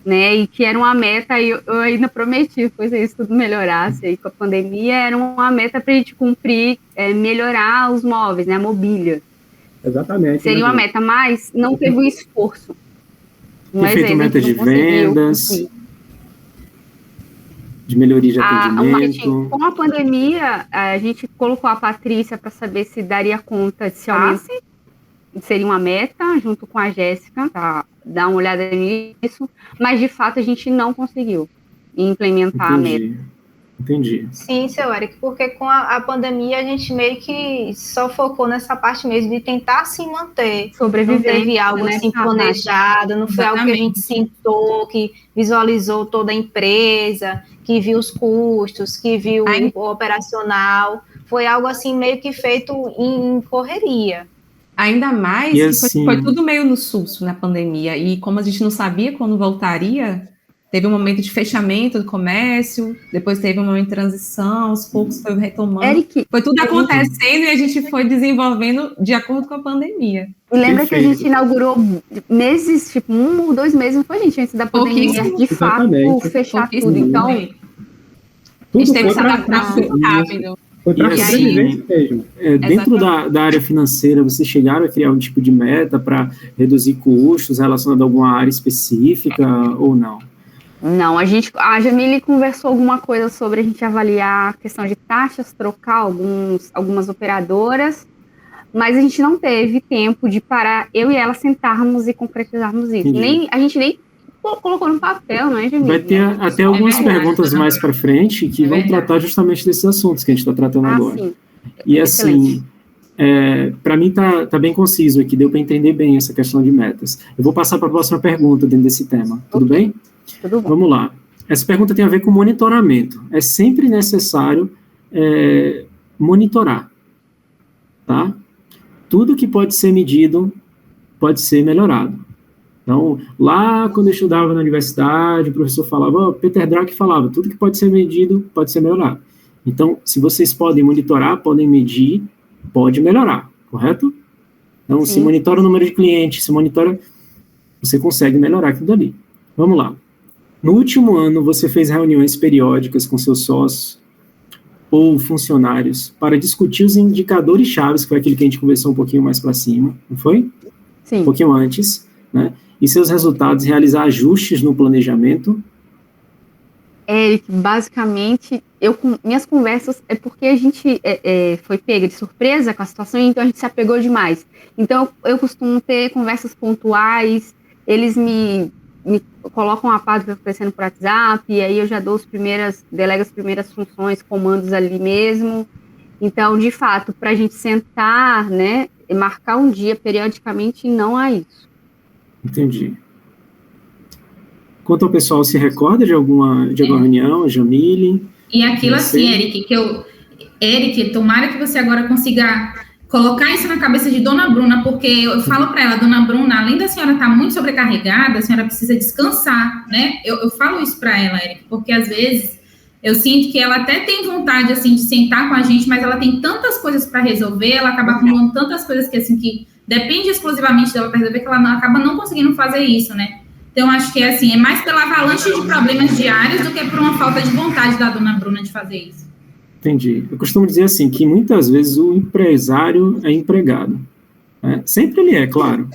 né? E que era uma meta, e eu ainda prometi, pois isso tudo melhorasse aí com a pandemia, era uma meta para a gente cumprir, melhorar os móveis, né? A mobília. Exatamente. Seria uma meta, mas não teve um esforço. Mas feito meta de vendas, de melhoria de atendimento. Com a pandemia, a gente colocou a Patrícia para saber se daria conta de se aumentasse. Seria uma meta, junto com a Jéssica, para dar uma olhada nisso. Mas, de fato, a gente não conseguiu implementar a meta. Entendi. Sim, seu Eric, porque com a pandemia a gente meio que só focou nessa parte mesmo de tentar se manter. Sobreviver. Não teve algo assim planejado, não foi algo que a gente sentou, que visualizou toda a empresa, que viu os custos, que viu o operacional. Foi algo assim meio que feito em correria. Ainda mais que assim, foi tudo meio no susto na pandemia. E como a gente não sabia quando voltaria, teve um momento de fechamento do comércio, depois teve um momento de transição, aos poucos foi retomando. Eric, foi tudo acontecendo e a gente foi desenvolvendo de acordo com a pandemia. E lembra que a gente inaugurou meses, tipo 1 ou 2 meses, não foi, gente, antes da pandemia, de fato, fechar tudo. Então, a gente teve que se adaptar muito rápido. Foi para sobrevivência mesmo. Dentro da área financeira, vocês chegaram a criar um tipo de meta para reduzir custos relacionado a alguma área específica ou não? Não, a Jamile conversou alguma coisa sobre a gente avaliar a questão de taxas, trocar algumas operadoras, mas a gente não teve tempo de parar, eu e ela sentarmos e concretizarmos isso. A gente nem colocou no papel, não é, Jamile? Vai ter até algumas perguntas mais para frente que vão tratar justamente desses assuntos que a gente está tratando agora. Sim. E assim, para mim tá bem conciso aqui, deu para entender bem essa questão de metas. Eu vou passar para a próxima pergunta dentro desse tema, tudo bem? Tudo bom. Vamos lá. Essa pergunta tem a ver com monitoramento. É sempre necessário monitorar, tá? Tudo que pode ser medido pode ser melhorado. Então, lá quando eu estudava na universidade, o professor falava, Peter Drucker falava, tudo que pode ser medido pode ser melhorado. Então, se vocês podem monitorar, podem medir, pode melhorar, correto? Então, se monitora o número de clientes, se monitora, você consegue melhorar aquilo ali. Vamos lá. No último ano, você fez reuniões periódicas com seus sócios ou funcionários para discutir os indicadores chaves, que foi aquele que a gente conversou um pouquinho mais para cima, não foi? Sim. Um pouquinho antes, né? E seus resultados, realizar ajustes no planejamento? Eric, basicamente, minhas conversas é porque a gente foi pega de surpresa com a situação, então a gente se apegou demais. Então, eu costumo ter conversas pontuais, eles me colocam a parte aparecendo por WhatsApp, e aí eu já delego as primeiras funções, comandos ali mesmo. Então, de fato, para a gente sentar, né, e marcar um dia periodicamente, não há isso. Entendi. Quanto ao pessoal, se recorda de alguma reunião, Jamile? E aquilo assim, Eric, tomara que você agora consiga colocar isso na cabeça de Dona Bruna, porque eu falo para ela, Dona Bruna, além da senhora estar muito sobrecarregada, a senhora precisa descansar, né? Eu falo isso para ela, Eric, porque às vezes eu sinto que ela até tem vontade, assim, de sentar com a gente, mas ela tem tantas coisas para resolver, ela acaba acumulando tantas coisas que, assim, que depende exclusivamente dela para resolver, que ela acaba não conseguindo fazer isso, né? Então, acho que é mais pela avalanche de problemas diários do que por uma falta de vontade da Dona Bruna de fazer isso. Entendi. Eu costumo dizer assim, que muitas vezes o empresário é empregado. Né? Sempre ele é, claro.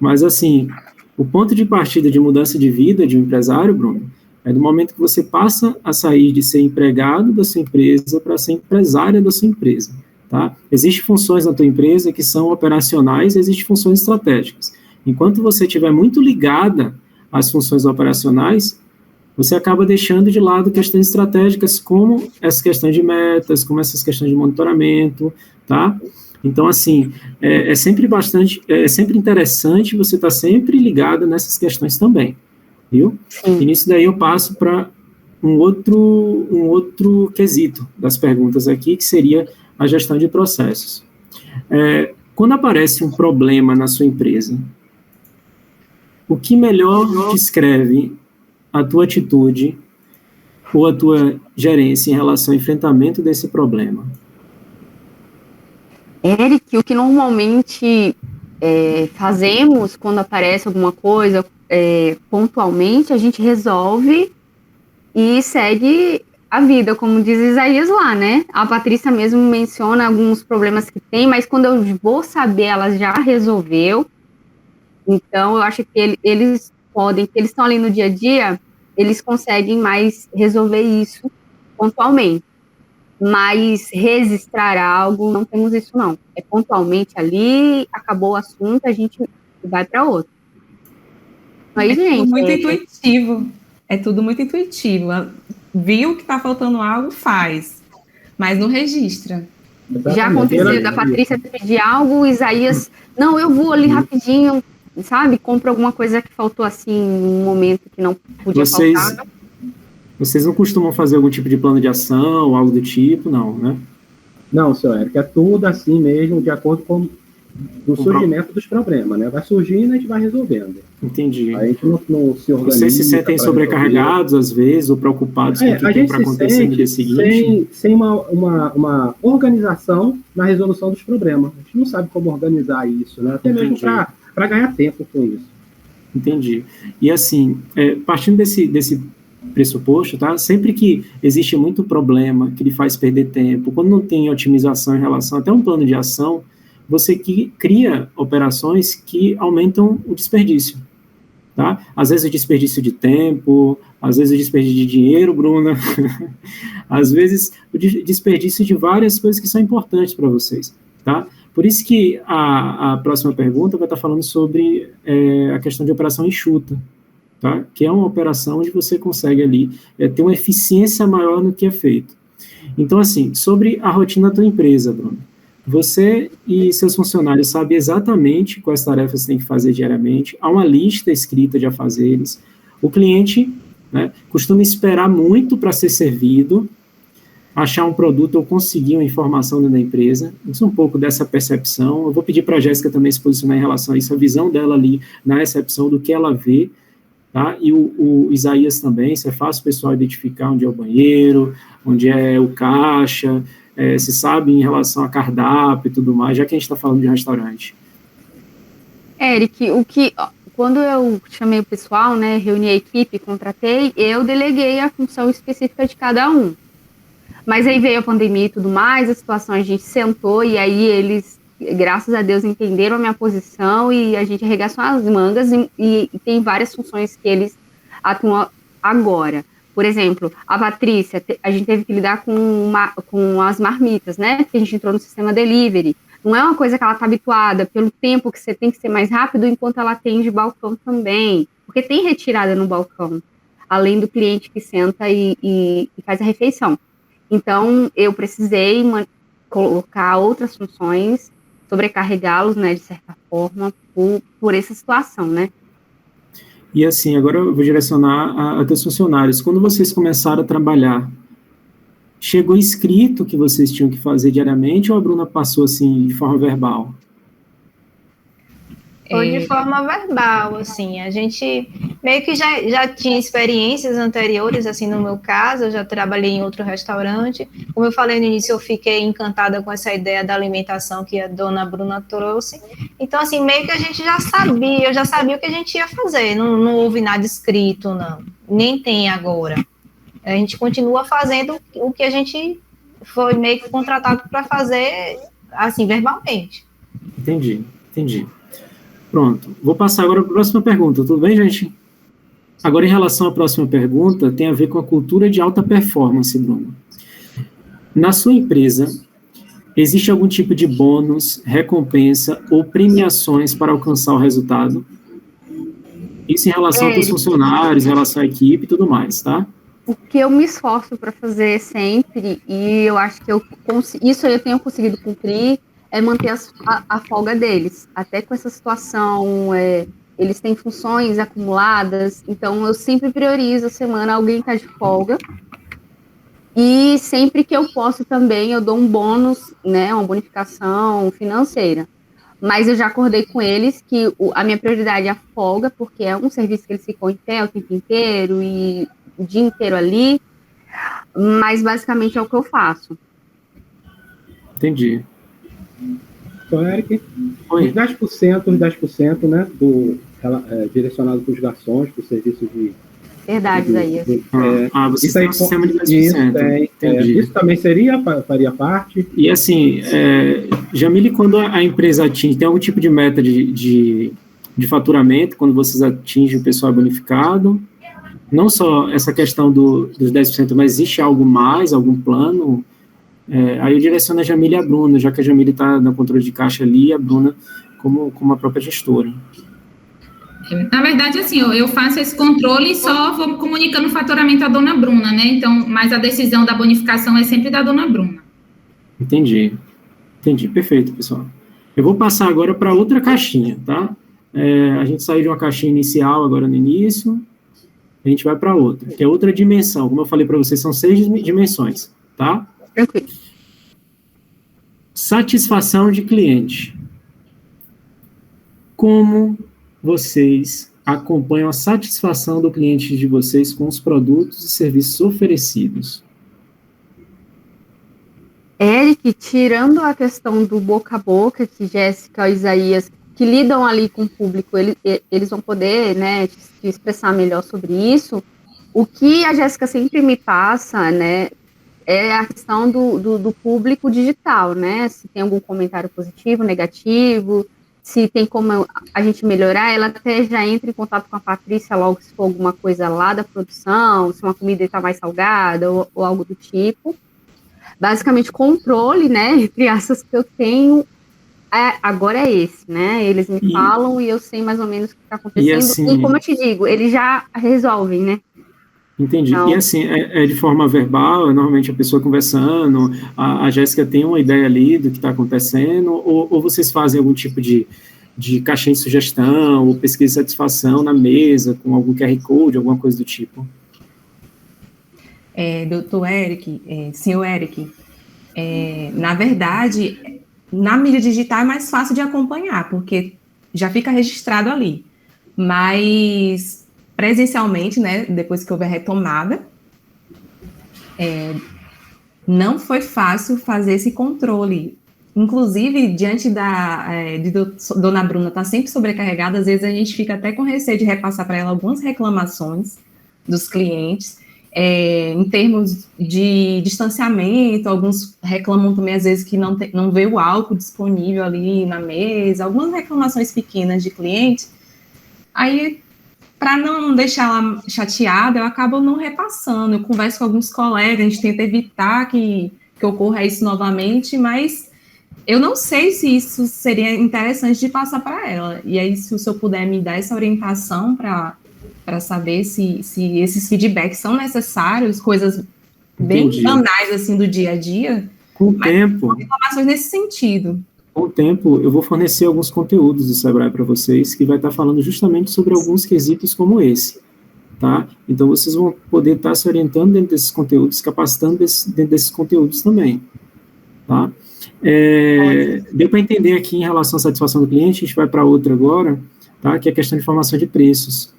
Mas, assim, o ponto de partida de mudança de vida de um empresário, Bruno, é do momento que você passa a sair de ser empregado da sua empresa para ser empresária da sua empresa. Tá? Existem funções na tua empresa que são operacionais, existem funções estratégicas. Enquanto você estiver muito ligada às funções operacionais, você acaba deixando de lado questões estratégicas como essa questão de metas, como essas questões de monitoramento, tá? Então, assim, é sempre interessante você estar sempre ligado nessas questões também, viu? Sim. E nisso daí eu passo para um outro quesito das perguntas aqui, que seria a gestão de processos. Quando aparece um problema na sua empresa, o que melhor descreve a tua atitude ou a tua gerência em relação ao enfrentamento desse problema? Eric, o que normalmente fazemos quando aparece alguma coisa pontualmente, a gente resolve e segue a vida, como diz Isaías lá, né? A Patrícia mesmo menciona alguns problemas que tem, mas quando eu vou saber, ela já resolveu. Então, eu acho que eles estão ali no dia a dia, eles conseguem mais resolver isso pontualmente. Mas registrar algo, não temos isso, não. É pontualmente ali, acabou o assunto, a gente vai para outro. Aí, gente, tudo muito intuitivo. É tudo muito intuitivo. Viu que está faltando algo, faz. Mas não registra. Já aconteceu da Patrícia pedir algo, o Isaías, não, eu vou ali rapidinho, sabe? Compra alguma coisa que faltou assim, num momento que não podia faltar. Vocês não costumam fazer algum tipo de plano de ação, algo do tipo, não, né? Não, seu Érico, é tudo assim mesmo, de acordo com o surgimento dos problemas, né? Vai surgindo e a gente vai resolvendo. Entendi. A gente não se organiza. Vocês se sentem sobrecarregados, às vezes, ou preocupados com o que tem para acontecer no dia seguinte? Sem uma organização na resolução dos problemas. A gente não sabe como organizar isso, né? Até mesmo para ganhar tempo com isso. Entendi. E assim, partindo desse pressuposto, tá? Sempre que existe muito problema que lhe faz perder tempo, quando não tem otimização em relação até um plano de ação, você cria operações que aumentam o desperdício, tá? Às vezes o desperdício de tempo, às vezes o desperdício de dinheiro, Bruna, às vezes o desperdício de várias coisas que são importantes para vocês, tá? Por isso que a próxima pergunta vai estar falando sobre a questão de operação enxuta, tá? Que é uma operação onde você consegue ali ter uma eficiência maior no que é feito. Então, assim, sobre a rotina da tua empresa, Bruno, você e seus funcionários sabem exatamente quais tarefas tem que fazer diariamente, há uma lista escrita de afazeres, o cliente, né, costuma esperar muito para ser servido, achar um produto ou conseguir uma informação dentro da empresa. Isso é um pouco dessa percepção. Eu vou pedir para a Jéssica também se posicionar em relação a isso, a visão dela ali na recepção do que ela vê, tá? E o Isaías também, se é fácil o pessoal identificar onde é o banheiro, onde é o caixa, se sabe em relação a cardápio e tudo mais, já que a gente está falando de restaurante. Eric, quando eu chamei o pessoal, né, reuni a equipe, contratei, eu deleguei a função específica de cada um. Mas aí veio a pandemia e tudo mais, a situação, a gente sentou e aí eles, graças a Deus, entenderam a minha posição e a gente arregaçou as mangas e tem várias funções que eles atuam agora. Por exemplo, a Patrícia, a gente teve que lidar com as marmitas, né? Porque a gente entrou no sistema delivery. Não é uma coisa que ela está habituada, pelo tempo que você tem que ser mais rápido, enquanto ela atende balcão também. Porque tem retirada no balcão, além do cliente que senta e faz a refeição. Então, eu precisei colocar outras funções, sobrecarregá-los, né, de certa forma, por essa situação, né? E assim, agora eu vou direcionar a teus funcionários. Quando vocês começaram a trabalhar, chegou escrito que vocês tinham que fazer diariamente ou a Bruna passou assim, de forma verbal? Ou de forma verbal, assim, a gente meio que já tinha experiências anteriores, assim, no meu caso, eu já trabalhei em outro restaurante, como eu falei no início, eu fiquei encantada com essa ideia da alimentação que a dona Bruna trouxe, então, assim, meio que a gente eu já sabia o que a gente ia fazer, não houve nada escrito, não, nem tem agora, a gente continua fazendo o que a gente foi meio que contratado para fazer, assim, verbalmente. Entendi. Pronto, vou passar agora para a próxima pergunta, tudo bem, gente? Agora, em relação à próxima pergunta, tem a ver com a cultura de alta performance, Bruno. Na sua empresa, existe algum tipo de bônus, recompensa ou premiações para alcançar o resultado? Isso em relação aos funcionários, em relação à equipe e tudo mais, tá? O que eu me esforço para fazer sempre, e eu acho que isso eu tenho conseguido cumprir, é manter a folga deles. Até com essa situação, eles têm funções acumuladas, então eu sempre priorizo a semana, alguém está de folga. E sempre que eu posso também, eu dou um bônus, né, uma bonificação financeira. Mas eu já acordei com eles que a minha prioridade é a folga, porque é um serviço que eles ficam em pé o tempo inteiro e o dia inteiro ali. Mas basicamente é o que eu faço. Entendi. Então, Eric, Oi. os 10%, né, direcionado para os garçons, para o serviço de... Verdade, Isaías. Vocês têm um sistema de 10%. Isso também faria parte? E assim, Jamile, quando a empresa atinge, tem algum tipo de meta de faturamento, quando vocês atingem o pessoal bonificado? Não só essa questão dos 10%, mas existe algo mais, algum plano? Aí eu direciono a Jamile e a Bruna, já que a Jamile está no controle de caixa ali, e a Bruna como a própria gestora. Na verdade, assim, eu faço esse controle e só vou comunicando o faturamento à dona Bruna, né? Então, mas a decisão da bonificação é sempre da dona Bruna. Entendi, perfeito, pessoal. Eu vou passar agora para outra caixinha, tá? A gente saiu de uma caixinha inicial agora no início, a gente vai para outra, que é outra dimensão. Como eu falei para vocês, são 6 dimensões, tá? Tranquilo. Satisfação de cliente. Como vocês acompanham a satisfação do cliente de vocês com os produtos e serviços oferecidos? Eric, tirando a questão do boca a boca, que Jéssica e Isaías, que lidam ali com o público, eles vão poder, né, te expressar melhor sobre isso, o que a Jéssica sempre me passa, né, é a questão do público digital, né, se tem algum comentário positivo, negativo, se tem como a gente melhorar, ela até já entra em contato com a Patrícia logo se for alguma coisa lá da produção, se uma comida está mais salgada ou algo do tipo. Basicamente, controle, né, entre aspas, que eu tenho agora é esse, né, eles me falam e eu sei mais ou menos o que está acontecendo, e como eu te digo, eles já resolvem, né. Entendi. Então, e assim, de forma verbal, normalmente a pessoa conversando, a Jéssica tem uma ideia ali do que está acontecendo, ou vocês fazem algum tipo de caixinha de sugestão, ou pesquisa de satisfação na mesa, com algum QR Code, alguma coisa do tipo? Doutor Eric, senhor Eric, na verdade, na mídia digital é mais fácil de acompanhar, porque já fica registrado ali, mas presencialmente, né, depois que houve a retomada, não foi fácil fazer esse controle. Inclusive, diante de dona Bruna estar sempre sobrecarregada, às vezes a gente fica até com receio de repassar para ela algumas reclamações dos clientes, em termos de distanciamento, alguns reclamam também, às vezes, que não vê o álcool disponível ali na mesa, algumas reclamações pequenas de clientes. Aí, para não deixar ela chateada, eu acabo não repassando. Eu converso com alguns colegas, a gente tenta evitar que ocorra isso novamente, mas eu não sei se isso seria interessante de passar para ela. E aí, se o senhor puder me dar essa orientação para saber se esses feedbacks são necessários, coisas bem banais, assim, do dia a dia. Com o tempo. Informações nesse sentido. Com o tempo, eu vou fornecer alguns conteúdos do Sebrae para vocês, que vai estar falando justamente sobre alguns quesitos como esse, tá? Então, vocês vão poder estar se orientando dentro desses conteúdos, capacitando dentro desses conteúdos também, tá? Deu para entender aqui em relação à satisfação do cliente, a gente vai para outra agora, tá? Que é a questão de formação de preços.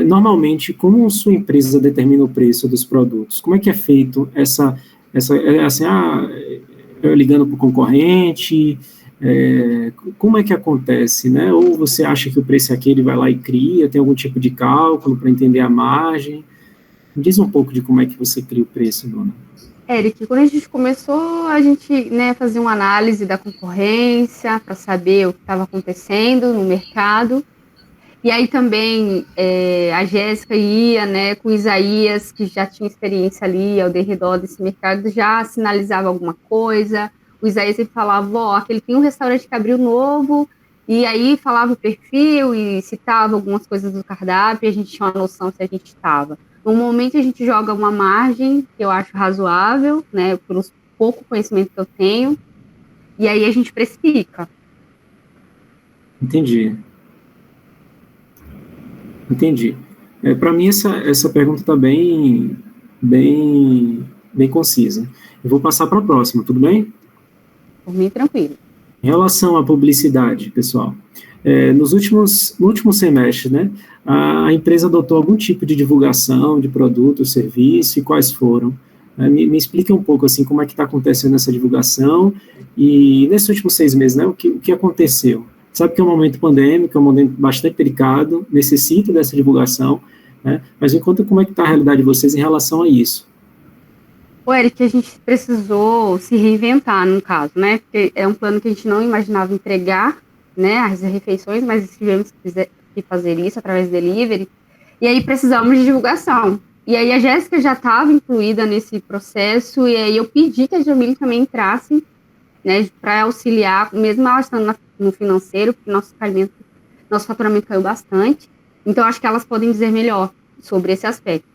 Normalmente, como sua empresa determina o preço dos produtos? Como é que é feito ligando para o concorrente? Como é que acontece, né? Ou você acha que o preço é aquele, vai lá e cria, tem algum tipo de cálculo para entender a margem? Me diz um pouco de como é que você cria o preço, dona. Eric, quando a gente começou, a gente, né, fazia uma análise da concorrência para saber o que estava acontecendo no mercado. E aí também a Jéssica ia, né, com o Isaías, que já tinha experiência ali ao redor desse mercado, já sinalizava alguma coisa. O Isaías sempre falava, aquele tem um restaurante que abriu novo, e aí falava o perfil e citava algumas coisas do cardápio, e a gente tinha uma noção se a gente estava. No momento a gente joga uma margem, que eu acho razoável, né, pelo pouco conhecimento que eu tenho, e aí a gente precifica. Entendi. Para mim, essa pergunta está bem concisa. Eu vou passar para a próxima, tudo bem? Por mim, tranquilo. Em relação à publicidade, pessoal, no último semestre, né, a empresa adotou algum tipo de divulgação de produto, serviço, e quais foram? Me explica um pouco, assim, como é que está acontecendo essa divulgação, e nesses últimos 6 meses, né, o que aconteceu? Sabe que é um momento pandêmico, é um momento bastante delicado, necessita dessa divulgação, né, mas me conta como é que está a realidade de vocês em relação a isso. Eric, a gente precisou se reinventar, no caso, né, porque é um plano que a gente não imaginava entregar, né, as refeições, mas tivemos que fazer isso através do delivery, e aí precisamos de divulgação. E aí a Jéssica já estava incluída nesse processo, e aí eu pedi que a Jamile também entrasse, né, para auxiliar, mesmo ela estando no financeiro, porque nosso faturamento caiu bastante, então acho que elas podem dizer melhor sobre esse aspecto.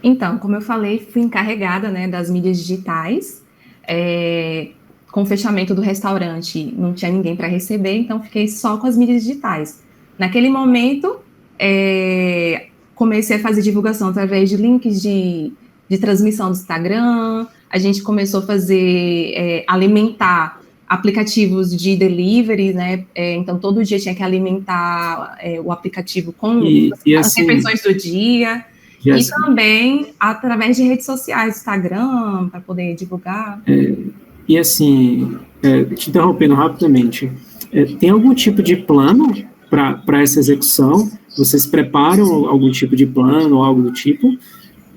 Então, como eu falei, fui encarregada, né, das mídias digitais. Com o fechamento do restaurante, não tinha ninguém para receber, então fiquei só com as mídias digitais. Naquele momento, comecei a fazer divulgação através de links de transmissão do Instagram, a gente começou a fazer, alimentar aplicativos de delivery, né, então todo dia tinha que alimentar o aplicativo com as refeições do dia, e também através de redes sociais, Instagram, para poder divulgar. E assim, te interrompendo rapidamente, tem algum tipo de plano para essa execução? Vocês preparam algum tipo de plano ou algo do tipo?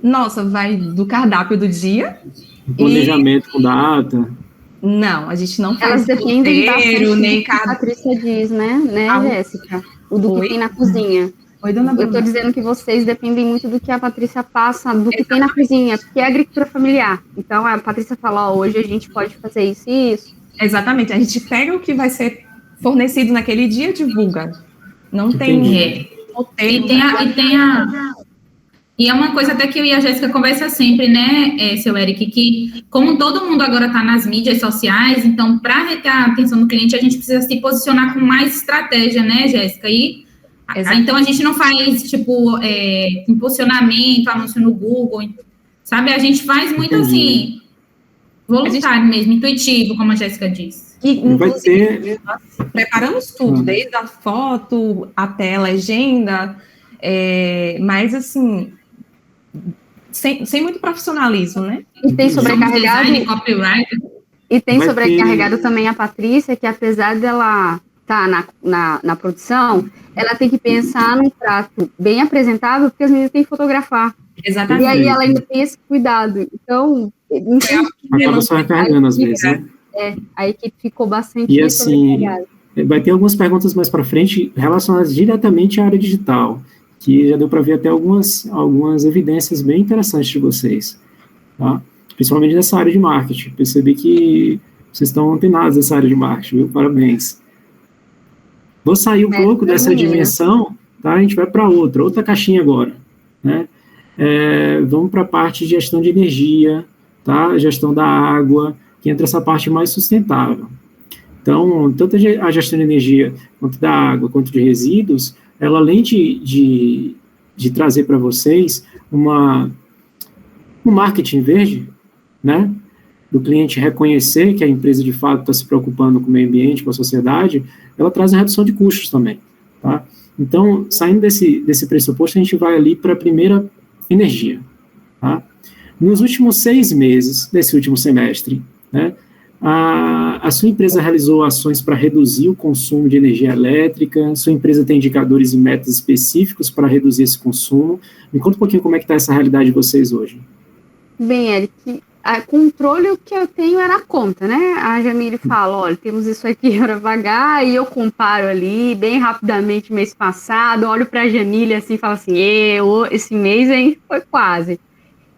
Nossa, vai do cardápio do dia. Planejamento com data? Não, a gente não faz Elas dependem roteiro, nem a Patrícia diz, né, Jéssica? O do que tem na cozinha. Oi, dona Bruna. Eu estou dizendo que vocês dependem muito do que a Patrícia passa, do que tem na cozinha, porque é agricultura familiar. Então, a Patrícia fala, hoje a gente pode fazer isso e isso. Exatamente, a gente pega o que vai ser fornecido naquele dia e divulga. Não tem roteiro. E é uma coisa até que eu e a Jéssica conversa sempre, né, seu Eric, que como todo mundo agora está nas mídias sociais, então, para reter a atenção do cliente, a gente precisa se posicionar com mais estratégia, né, Jéssica? Então, a gente não faz, tipo, impulsionamento, anúncio no Google, sabe? A gente faz muito, assim, voluntário mesmo, intuitivo, como a Jéssica disse. E, inclusive, nós preparamos tudo, desde a foto até a legenda, mas, assim, sem muito profissionalismo, né? E tem sobrecarregado... E tem sobrecarregado também a Patrícia, que apesar dela... tá na produção, ela tem que pensar num prato bem apresentável, porque as meninas têm que fotografar. Exatamente. E aí ela ainda tem esse cuidado. Então, acaba só recarregando às vezes, né? A equipe ficou bastante e assim, vai ter algumas perguntas mais para frente relacionadas diretamente à área digital, que já deu para ver até algumas evidências bem interessantes de vocês, tá? Principalmente nessa área de marketing. Percebi que vocês estão antenados nessa área de marketing, viu? Parabéns. Vou sair um pouco dessa dimensão, tá? A gente vai para outra caixinha agora, né? Vamos para a parte de gestão de energia, tá? Gestão da água, que entra essa parte mais sustentável. Então, tanto a gestão de energia, quanto da água, quanto de resíduos, ela além de trazer para vocês um marketing verde, né? Do cliente reconhecer que a empresa de fato está se preocupando com o meio ambiente, com a sociedade, ela traz a redução de custos também, tá? Então, saindo desse pressuposto, a gente vai ali para a primeira energia, tá? Nos últimos 6 meses desse último semestre, né, a sua empresa realizou ações para reduzir o consumo de energia elétrica, sua empresa tem indicadores e metas específicos para reduzir esse consumo. Me conta um pouquinho como é que está essa realidade de vocês hoje. Bem, Eric, o controle que eu tenho era a conta, né? A Jamile fala, olha, temos isso aqui para pagar, e eu comparo ali, bem rapidamente, mês passado, olho para a Jamile assim, e falo assim, esse mês, hein, foi quase.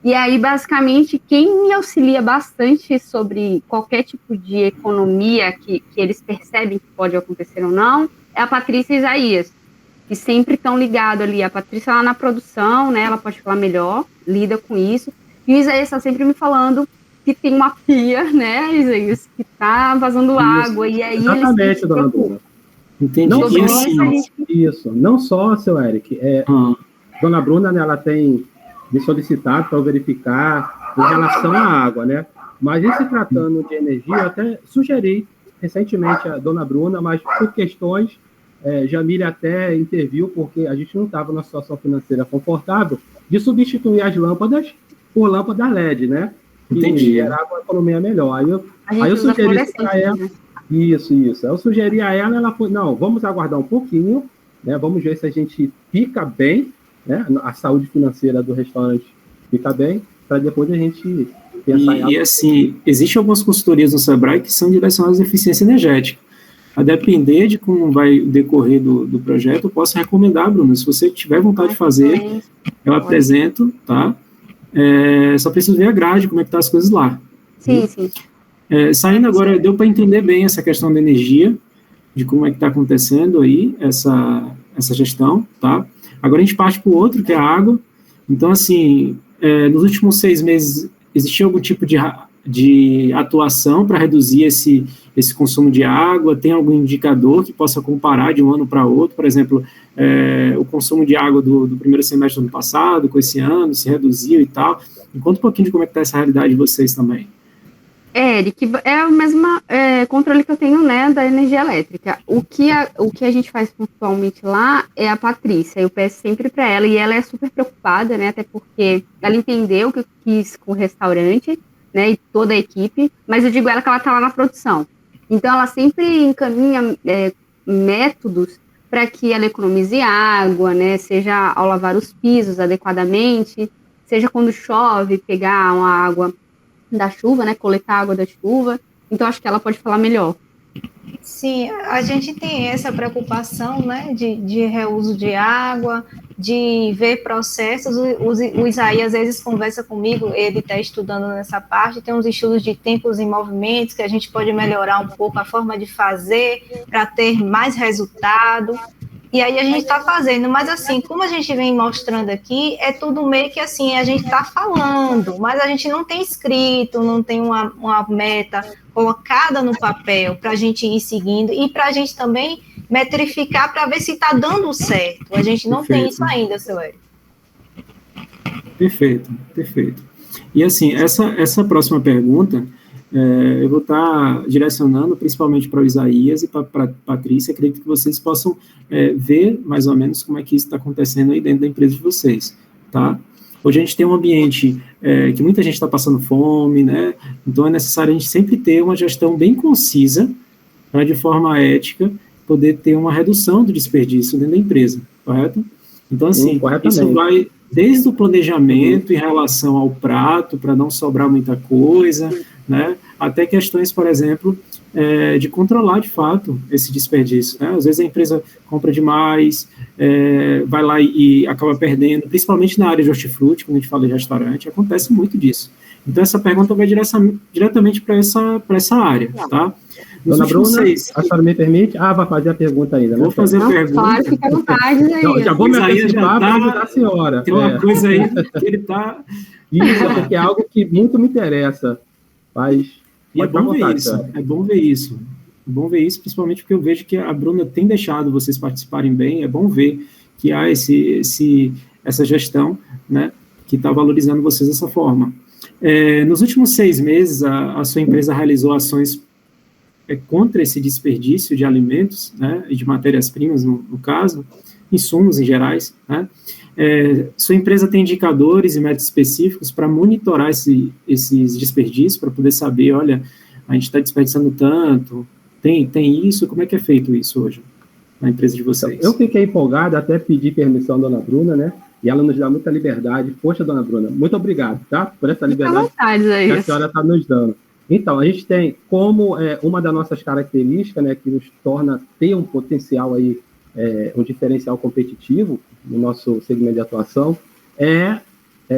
E aí, basicamente, quem me auxilia bastante sobre qualquer tipo de economia que eles percebem que pode acontecer ou não, é a Patrícia e Isaías, que sempre estão ligados ali. A Patrícia lá na produção, né, ela pode falar melhor, lida com isso. E o Isaías está sempre me falando que tem uma pia, né, Isaías, que está vazando água. E aí exatamente, dona Bruna. Entendi. Isso. Não só, seu Eric. Dona Bruna, né, ela tem me solicitado para verificar em relação à água, né? Mas em se tratando de energia, eu até sugeri recentemente a dona Bruna, mas por questões, Jamília até interviu, porque a gente não estava numa situação financeira confortável, de substituir as lâmpadas por lâmpadas LED, né? Que Entendi. gerava uma economia melhor. Aí eu usa sugeri para ela... né? Isso. Eu sugeri a ela, ela falou, não, vamos aguardar um pouquinho, né? Vamos ver se a gente fica bem, né? A saúde financeira do restaurante fica bem, para depois a gente pensar em algo. E assim, existem algumas consultorias no Sebrae que são direcionadas à eficiência energética. A depender de como vai decorrer do projeto, eu posso recomendar, Bruno, se você tiver vontade de fazer, eu apresento, tá? Só preciso ver a grade, como é que tá as coisas lá. Sim. Saindo agora, deu para entender bem essa questão da energia, de como é que está acontecendo aí essa gestão, tá? Agora a gente parte para o outro, que é a água. Então, assim, nos últimos 6 meses, existiu algum tipo de atuação para reduzir esse consumo de água? Tem algum indicador que possa comparar de um ano para outro? Por exemplo, o consumo de água do primeiro semestre do ano passado, com esse ano, se reduziu e tal. Me conta um pouquinho de como é que está essa realidade de vocês também. Eric, é o mesmo controle que eu tenho, né, da energia elétrica. O que a gente faz pontualmente lá é a Patrícia. Eu peço sempre para ela, e ela é super preocupada, né, até porque ela entendeu o que eu quis com o restaurante, né, e toda a equipe, mas eu digo ela que ela está lá na produção. Então, ela sempre encaminha métodos para que ela economize água, né, seja ao lavar os pisos adequadamente, seja quando chove, pegar uma água da chuva, né, coletar água da chuva. Então, acho que ela pode falar melhor. Sim, a gente tem essa preocupação, né, de reuso de água, de ver processos. O Isaías, às vezes, conversa comigo, ele está estudando nessa parte, tem uns estudos de tempos e movimentos que a gente pode melhorar um pouco a forma de fazer para ter mais resultado. E aí a gente está fazendo, mas assim, como a gente vem mostrando aqui, é tudo meio que assim, a gente está falando, mas a gente não tem escrito, não tem uma meta colocada no papel para a gente ir seguindo e para a gente também metrificar para ver se está dando certo. A gente não tem isso ainda, seu Eric. Perfeito. E assim, essa próxima pergunta, eu vou estar direcionando principalmente para o Isaías e para a Patrícia. Acredito que vocês possam ver mais ou menos como é que isso está acontecendo aí dentro da empresa de vocês, tá? Hoje a gente tem um ambiente que muita gente está passando fome, né? Então é necessário a gente sempre ter uma gestão bem concisa, para de forma ética poder ter uma redução do desperdício dentro da empresa, correto? Então, assim, isso vai desde o planejamento em relação ao prato, para não sobrar muita coisa, né, até questões, por exemplo, de controlar, de fato, esse desperdício, né? Às vezes a empresa compra demais, vai lá e acaba perdendo, principalmente na área de hortifruti, quando a gente fala de restaurante, acontece muito disso. Então, essa pergunta vai diretamente para essa área, tá? Dona Bruna, a senhora me permite? Vai fazer a pergunta ainda, né? Vou fazer a pergunta. Claro, fica à vontade. Já vou me antecipar para ajudar a senhora. Tem uma coisa aí que ele está... Isso, porque é algo que muito me interessa. Mas é bom ver isso. É bom ver isso, principalmente porque eu vejo que a Bruna tem deixado vocês participarem bem. É bom ver que há essa gestão, né, que está valorizando vocês dessa forma. Nos últimos 6 meses, a sua empresa realizou ações contra esse desperdício de alimentos, né, e de matérias-primas, no caso, insumos em gerais, né? Sua empresa tem indicadores e métodos específicos para monitorar esses desperdícios, para poder saber, olha, a gente está desperdiçando tanto, tem isso, como é que é feito isso hoje na empresa de vocês? Eu fiquei empolgado, até pedi permissão à dona Bruna, né, e ela nos dá muita liberdade. Poxa, dona Bruna, muito obrigado, tá, por essa liberdade que a senhora está nos dando. Então, a gente tem como uma das nossas características, né, que nos torna ter um potencial aí, um diferencial competitivo no nosso segmento de atuação,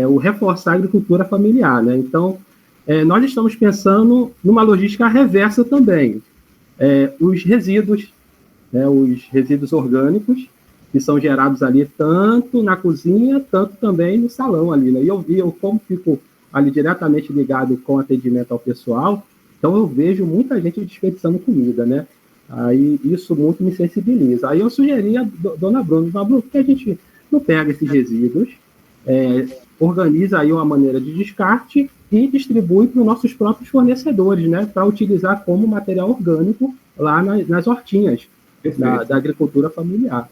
o reforçar a agricultura familiar, né? Então, nós estamos pensando numa logística reversa também. Os resíduos, né, os resíduos orgânicos, que são gerados ali tanto na cozinha, tanto também no salão ali, né? E eu como fico ali diretamente ligado com atendimento ao pessoal, então eu vejo muita gente desperdiçando comida, né? Aí isso muito me sensibiliza. Aí eu sugeri a dona Bruna, por que a gente não pega esses resíduos, organiza aí uma maneira de descarte e distribui para os nossos próprios fornecedores, né, para utilizar como material orgânico lá nas hortinhas da agricultura familiar.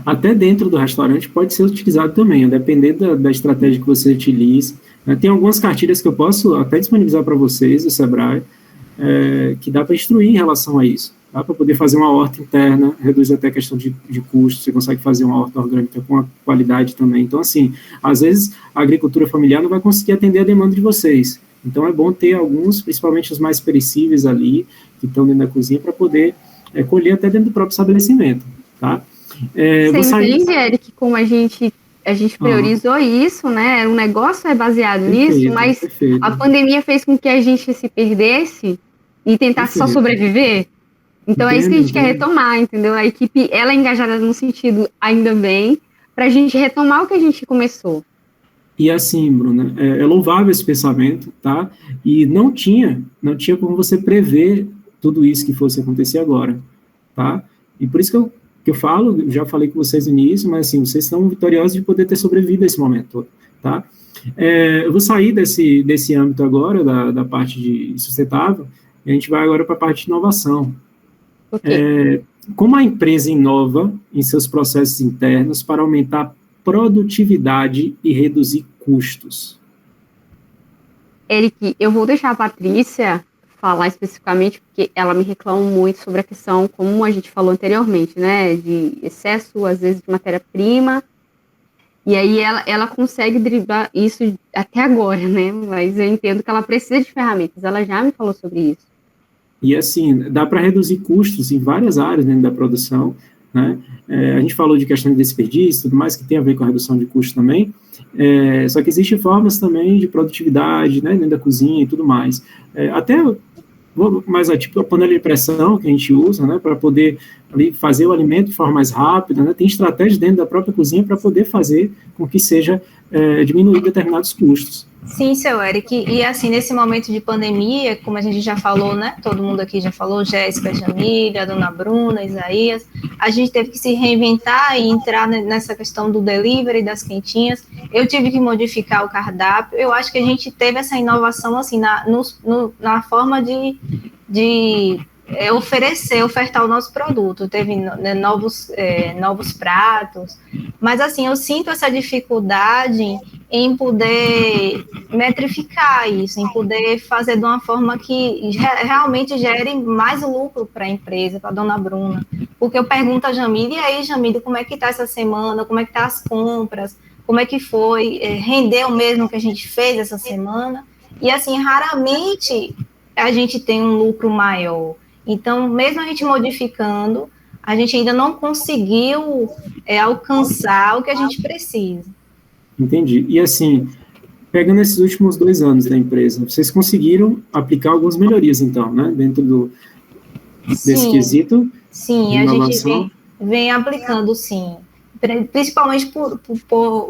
Até dentro do restaurante pode ser utilizado também, dependendo da estratégia que você utilize. Tem algumas cartilhas que eu posso até disponibilizar para vocês, do Sebrae, que dá para instruir em relação a isso. Dá para poder fazer uma horta interna, reduz até a questão de custo, você consegue fazer uma horta orgânica com a qualidade também. Então, assim, às vezes a agricultura familiar não vai conseguir atender a demanda de vocês. Então, é bom ter alguns, principalmente os mais perecíveis ali, que estão dentro da cozinha, para poder colher até dentro do próprio estabelecimento, tá? Você entende, Eric, como a gente priorizou isso, né? O negócio é baseado nisso, mas a pandemia fez com que a gente se perdesse e tentasse só sobreviver. Então é isso que a gente quer retomar, entendeu? A equipe, ela é engajada no sentido, ainda bem, para a gente retomar o que a gente começou. E assim, Bruna, é louvável esse pensamento, tá? E não tinha como você prever tudo isso que fosse acontecer agora, tá? E por isso que eu falo, já falei com vocês no início, mas assim, vocês estão vitoriosos de poder ter sobrevivido a esse momento, tá? Eu vou sair desse âmbito agora, da parte de sustentável, e a gente vai agora para a parte de inovação. Okay. Como a empresa inova em seus processos internos para aumentar produtividade e reduzir custos? Eric, eu vou deixar a Patrícia falar especificamente, porque ela me reclama muito sobre a questão, como a gente falou anteriormente, né, de excesso, às vezes, de matéria-prima, e aí ela consegue driblar isso até agora, né, mas eu entendo que ela precisa de ferramentas, ela já me falou sobre isso. E assim, dá para reduzir custos em várias áreas dentro da produção, né? A gente falou de questão de desperdício, tudo mais, que tem a ver com a redução de custos também, só que existem formas também de produtividade, né, dentro da cozinha e tudo mais. Até mais tipo a panela de pressão que a gente usa, né, para poder ali fazer o alimento de forma mais rápida, né, tem estratégias dentro da própria cozinha para poder fazer com que seja diminuir determinados custos. Sim, seu Eric, e assim, nesse momento de pandemia, como a gente já falou, né, todo mundo aqui já falou, Jéssica, Jamília, Dona Bruna, Isaías, a gente teve que se reinventar e entrar nessa questão do delivery, das quentinhas, eu tive que modificar o cardápio, eu acho que a gente teve essa inovação, assim, na forma de ofertar o nosso produto, teve novos pratos, mas assim, eu sinto essa dificuldade em poder metrificar isso, em poder fazer de uma forma que realmente gere mais lucro para a empresa, para a Dona Bruna, porque eu pergunto a Jamília, e aí, Jamília, como é que está essa semana, como é que tá as compras, como é que foi, rendeu mesmo o que a gente fez essa semana, e assim, raramente a gente tem um lucro maior. Então, mesmo a gente modificando, a gente ainda não conseguiu alcançar o que a gente precisa. Entendi. E assim, pegando esses últimos 2 anos da empresa, vocês conseguiram aplicar algumas melhorias, então, né? Dentro desse quesito? Sim, a gente vem aplicando, sim. Principalmente por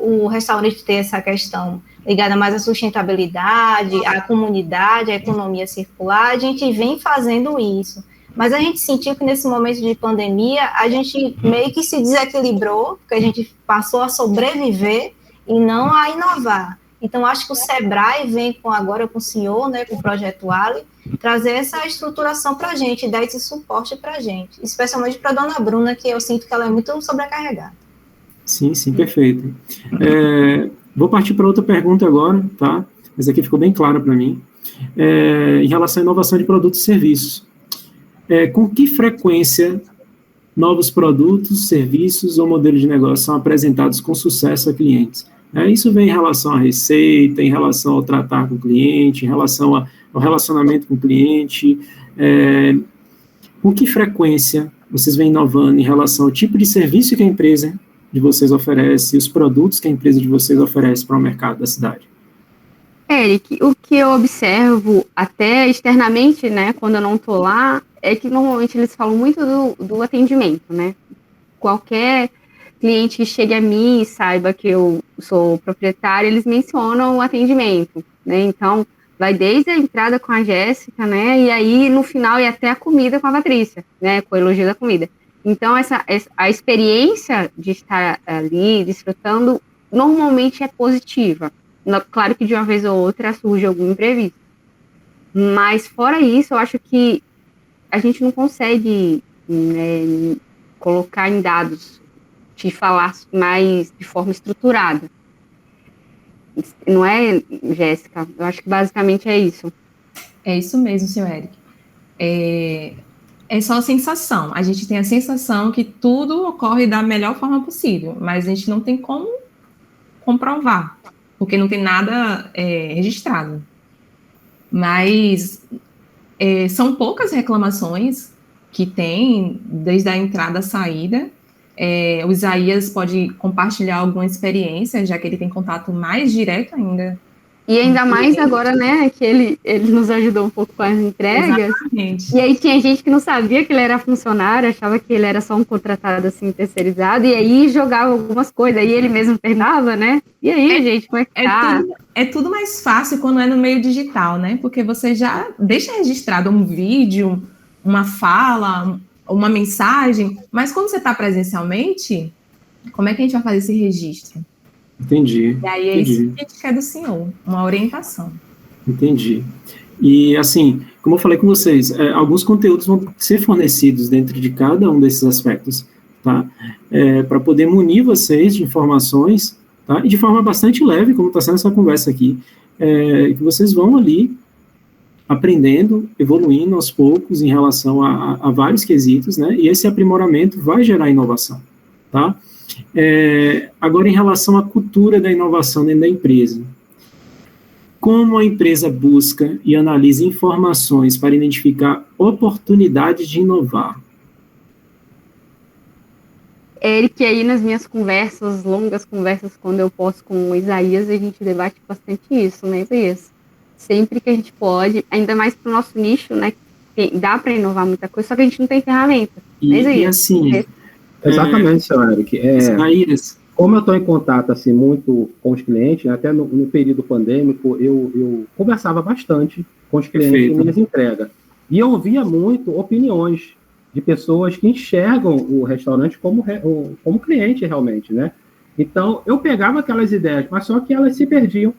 o restaurante ter essa questão ligada mais à sustentabilidade, à comunidade, à economia circular, a gente vem fazendo isso. Mas a gente sentiu que nesse momento de pandemia, a gente meio que se desequilibrou, porque a gente passou a sobreviver e não a inovar. Então, acho que o Sebrae vem agora com o senhor, né, com o Projeto Ali, trazer essa estruturação para a gente, dar esse suporte para a gente, especialmente para a Dona Bruna, que eu sinto que ela é muito sobrecarregada. Sim, perfeito. Vou partir para outra pergunta agora, tá? Mas aqui ficou bem claro para mim. Em relação à inovação de produtos e serviços. Com que frequência novos produtos, serviços ou modelos de negócio são apresentados com sucesso a clientes? Isso vem em relação à receita, em relação ao tratar com o cliente, em relação ao relacionamento com o cliente. Com que frequência vocês vêm inovando em relação ao tipo de serviço que a empresa de vocês oferece e os produtos que a empresa de vocês oferece para o mercado da cidade? Eric, o que eu observo até externamente, né, quando eu não estou lá, é que normalmente eles falam muito do atendimento, né? Qualquer cliente que chegue a mim e saiba que eu sou proprietária, eles mencionam o atendimento, né? Então, vai desde a entrada com a Jéssica, né? E aí, no final, e até a comida com a Patrícia, né? Com o elogio da comida. Então, a experiência de estar ali, desfrutando normalmente é positiva. Claro que de uma vez ou outra surge algum imprevisto. Mas, fora isso, eu acho que a gente não consegue, né, colocar em dados, te falar mais de forma estruturada. Não é, Jéssica? Eu acho que basicamente é isso. É isso mesmo, senhor Eric. É só a sensação. A gente tem a sensação que tudo ocorre da melhor forma possível, mas a gente não tem como comprovar, porque não tem nada registrado. Mas são poucas reclamações que tem desde a entrada à saída. O Isaías pode compartilhar alguma experiência, já que ele tem contato mais direto ainda. E ainda mais agora, né, que ele nos ajudou um pouco com as entregas. Exatamente. E aí tinha gente que não sabia que ele era funcionário, achava que ele era só um contratado, assim, terceirizado, e aí jogava algumas coisas, aí ele mesmo treinava, né? E aí, gente, como é que tá? É tudo mais fácil quando é no meio digital, né? Porque você já deixa registrado um vídeo, uma fala, uma mensagem, mas quando você está presencialmente, como é que a gente vai fazer esse registro? Entendi. E aí isso que a gente quer do senhor, uma orientação. Entendi. E, assim, como eu falei com vocês, alguns conteúdos vão ser fornecidos dentro de cada um desses aspectos, tá? Para poder munir vocês de informações, tá? E de forma bastante leve, como está sendo essa conversa aqui, que vocês vão ali aprendendo, evoluindo aos poucos em relação a vários quesitos, né? E esse aprimoramento vai gerar inovação, tá? Agora, em relação à cultura da inovação dentro da empresa, como a empresa busca e analisa informações para identificar oportunidades de inovar? Eric, aí nas minhas conversas, longas conversas, quando eu posto com o Isaías, a gente debate bastante isso, né, Isaías? Sempre que a gente pode, ainda mais para o nosso nicho, né, que dá para inovar muita coisa, só que a gente não tem ferramenta, né, Isaías? E assim... Exatamente, senhor Eric. Isaías, como eu estou em contato assim, muito com os clientes, né, até no período pandêmico, eu conversava bastante com os clientes em minhas entregas. E eu ouvia muito opiniões de pessoas que enxergam o restaurante como cliente realmente, né? Então, eu pegava aquelas ideias, mas só que elas se perdiam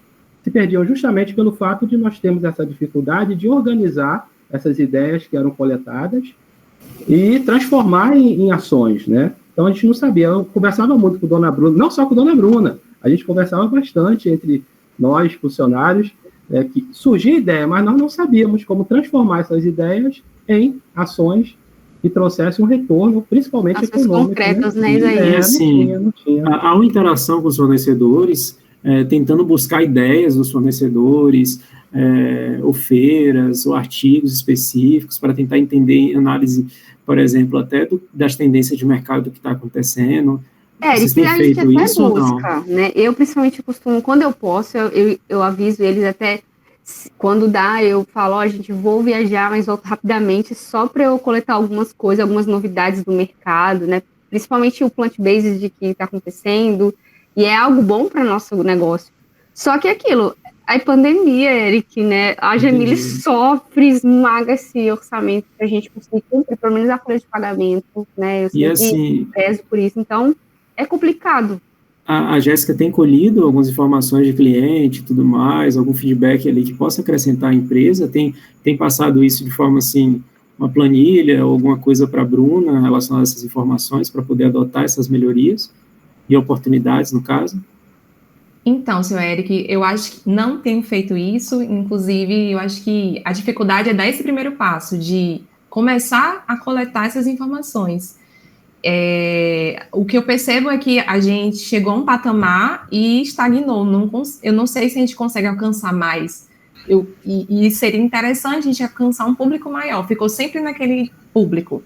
justamente pelo fato de nós termos essa dificuldade de organizar essas ideias que eram coletadas e transformar em ações, né? Então, a gente não sabia. Eu conversava muito com a Dona Bruna, não só com a Dona Bruna, a gente conversava bastante entre nós, funcionários, que surgia ideia, mas nós não sabíamos como transformar essas ideias em ações que trouxessem um retorno, principalmente ações econômico. Concretas, né, Isaías? Assim, não tinha. Há uma interação com os fornecedores, tentando buscar ideias dos fornecedores, ou feiras, ou artigos específicos, para tentar entender análise, por exemplo, até das tendências de mercado que está acontecendo. Vocês têm feito isso ou não? Né? Eu, principalmente, costumo, quando eu posso, eu aviso eles até, quando dá, eu falo, ó, gente, vou viajar, mas volto rapidamente, só para eu coletar algumas coisas, algumas novidades do mercado, né? Principalmente o plant-based de que está acontecendo, e é algo bom para nosso negócio. Só que aquilo, a pandemia, Eric, né? A Jamile sofre, esmaga esse orçamento para a gente conseguir cumprir, pelo menos a folha de pagamento, né? Eu sempre assim, peso por isso, então é complicado. A Jéssica tem colhido algumas informações de cliente e tudo mais, algum feedback ali que possa acrescentar à empresa, tem passado isso de forma assim, uma planilha ou alguma coisa para a Bruna relacionada a essas informações para poder adotar essas melhorias e oportunidades, no caso? Então, senhor Eric, eu acho que não tenho feito isso, inclusive eu acho que a dificuldade é dar esse primeiro passo, de começar a coletar essas informações. O que eu percebo é que a gente chegou a um patamar e estagnou, eu não sei se a gente consegue alcançar mais, e seria interessante a gente alcançar um público maior, ficou sempre naquele público.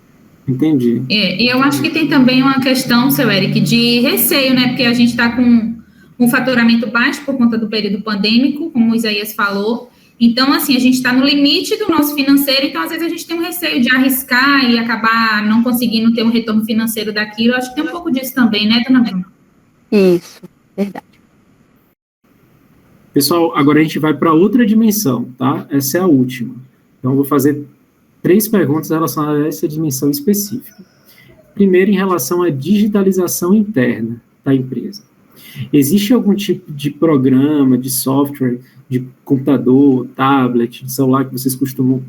Entendi. E eu acho que tem também uma questão, seu Eric, de receio, né, porque a gente está com um faturamento baixo por conta do período pandêmico, como o Isaías falou. Então, assim, a gente está no limite do nosso financeiro, então, às vezes, a gente tem um receio de arriscar e acabar não conseguindo ter um retorno financeiro daquilo. Eu acho que tem um pouco disso também, né, dona Bruna? Isso, verdade. Pessoal, agora a gente vai para outra dimensão, tá? Essa é a última. Então, eu vou fazer 3 perguntas relacionadas a essa dimensão específica. Primeiro, em relação à digitalização interna da empresa. Existe algum tipo de programa, de software, de computador, tablet, de celular que vocês costumam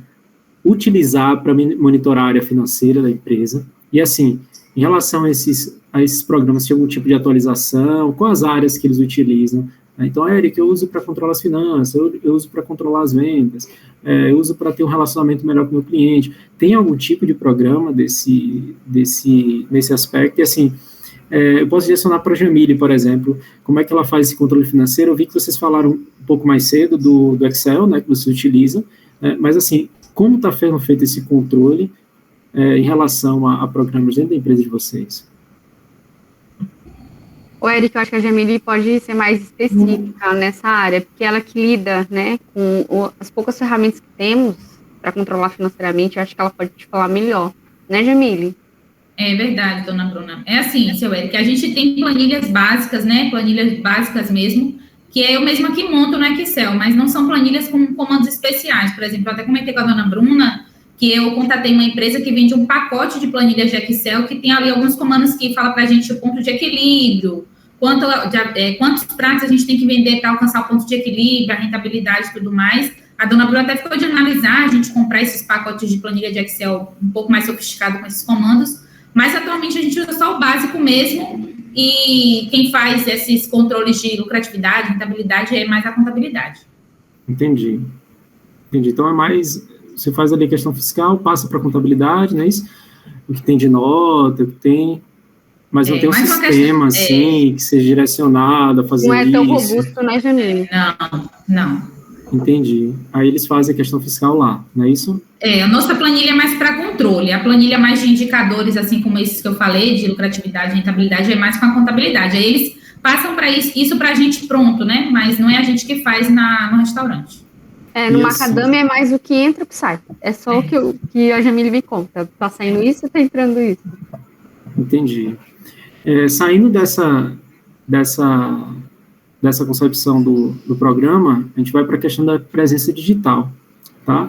utilizar para monitorar a área financeira da empresa? E assim, em relação a esses programas, tem algum tipo de atualização? Quais áreas que eles utilizam? Então, Eric, eu uso para controlar as finanças, eu uso para controlar as vendas, eu uso para ter um relacionamento melhor com o meu cliente. Tem algum tipo de programa nesse aspecto? E assim, eu posso direcionar para a Jamile, por exemplo, como é que ela faz esse controle financeiro? Eu vi que vocês falaram um pouco mais cedo do Excel, né, que você utiliza, mas assim, como está sendo feito esse controle em relação a programas dentro da empresa de vocês? O Eric, eu acho que a Jamile pode ser mais específica nessa área, porque ela que lida, né, com as poucas ferramentas que temos para controlar financeiramente, eu acho que ela pode te falar melhor, né, Jamile? É verdade, dona Bruna. É assim, seu Eric, a gente tem planilhas básicas, né, planilhas básicas mesmo, que é eu mesma que monto no Excel, mas não são planilhas com comandos especiais. Por exemplo, eu até comentei com a dona Bruna que eu contatei uma empresa que vende um pacote de planilhas de Excel que tem ali alguns comandos que falam para a gente o ponto de equilíbrio, quantos pratos a gente tem que vender para alcançar o ponto de equilíbrio, a rentabilidade e tudo mais. A dona Bruna até ficou de analisar, a gente comprar esses pacotes de planilha de Excel um pouco mais sofisticado com esses comandos, mas atualmente a gente usa só o básico mesmo, e quem faz esses controles de lucratividade, rentabilidade, é mais a contabilidade. Entendi. Então é mais, você faz ali a questão fiscal, passa para a contabilidade, não é isso? O que tem de nota, o que tem... Mas não tem um sistema, assim, que seja direcionado a fazer isso. Não é tão robusto, né, Jamile? Não. Entendi. Aí eles fazem a questão fiscal lá, não é isso? A nossa planilha é mais para controle. A planilha mais de indicadores, assim como esses que eu falei, de lucratividade, rentabilidade, é mais com a contabilidade. Aí eles passam para isso para a gente pronto, né? Mas não é a gente que faz no restaurante. No Macadâmia é mais o que entra e o que sai. É só o que a Jamile me conta. Tá saindo isso e tá entrando isso. Entendi. Saindo dessa concepção do programa, a gente vai para a questão da presença digital, tá?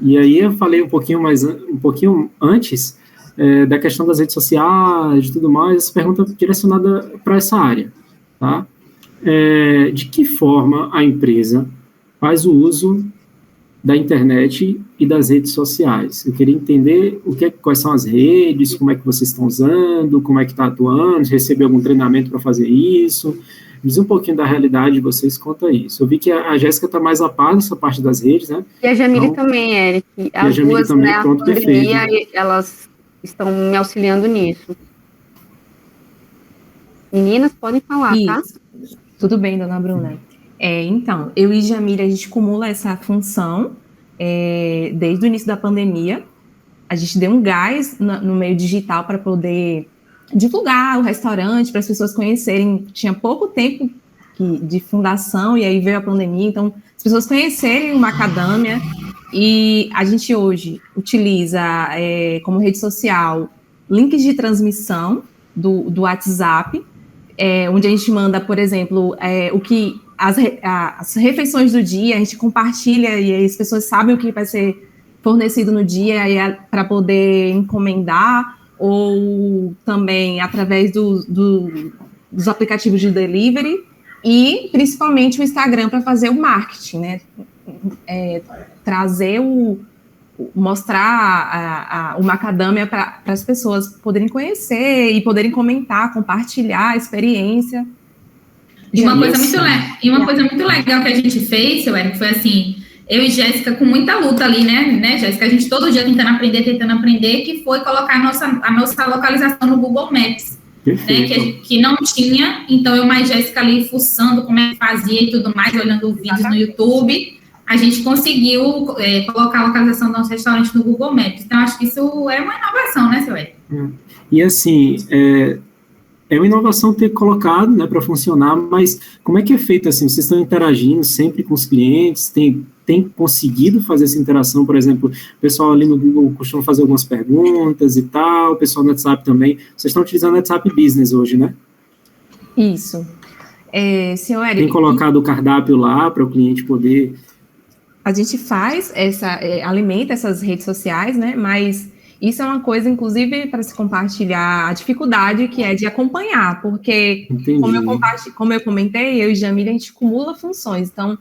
E aí eu falei um pouquinho antes da questão das redes sociais e tudo mais, essa pergunta direcionada para essa área, tá? De que forma a empresa faz o uso da internet e das redes sociais? Eu queria entender quais são as redes, como é que vocês estão usando, como é que está atuando, recebeu algum treinamento para fazer isso. Diz um pouquinho da realidade de vocês quanto a isso. Eu vi que a Jéssica está mais a par dessa parte das redes, né? E a Jamile então, também, Eric. As duas, também, né, pronto, perfeito. Elas estão me auxiliando nisso. Meninas, podem falar, isso. Tá? Tudo bem, dona Bruna. Então, eu e Jamile, a gente acumula essa função desde o início da pandemia. A gente deu um gás no meio digital para poder divulgar o restaurante, para as pessoas conhecerem. Tinha pouco tempo de fundação, e aí veio a pandemia, então as pessoas conhecerem o Macadâmia, e a gente hoje utiliza como rede social links de transmissão do WhatsApp, onde a gente manda, por exemplo, as refeições do dia, a gente compartilha e aí as pessoas sabem o que vai ser fornecido no dia para poder encomendar, ou também através dos aplicativos de delivery, e principalmente o Instagram para fazer o marketing, né? Mostrar o Macadâmia para as pessoas poderem conhecer e poderem comentar, compartilhar a experiência. E uma coisa muito legal que a gente fez, seu Eric, foi assim, eu e Jéssica com muita luta ali, né, Jéssica? A gente todo dia tentando aprender, que foi colocar a nossa localização no Google Maps, né, que não tinha. Então, eu mais Jéssica ali fuçando como é que fazia e tudo mais, olhando vídeos no YouTube, a gente conseguiu colocar a localização do nosso restaurante no Google Maps. Então, acho que isso é uma inovação, né, seu Eric? E assim, é uma inovação ter colocado, né, para funcionar, mas como é que é feito assim? Vocês estão interagindo sempre com os clientes? Tem conseguido fazer essa interação? Por exemplo, o pessoal ali no Google costuma fazer algumas perguntas e tal, o pessoal no WhatsApp também. Vocês estão utilizando o WhatsApp Business hoje, né? Isso. Senhor Eric, tem colocado o cardápio lá para o cliente poder... A gente faz alimenta essas redes sociais, né, mas isso é uma coisa, inclusive, para se compartilhar a dificuldade que é de acompanhar, porque, como eu comentei, eu e Jamília, a gente acumula funções, então,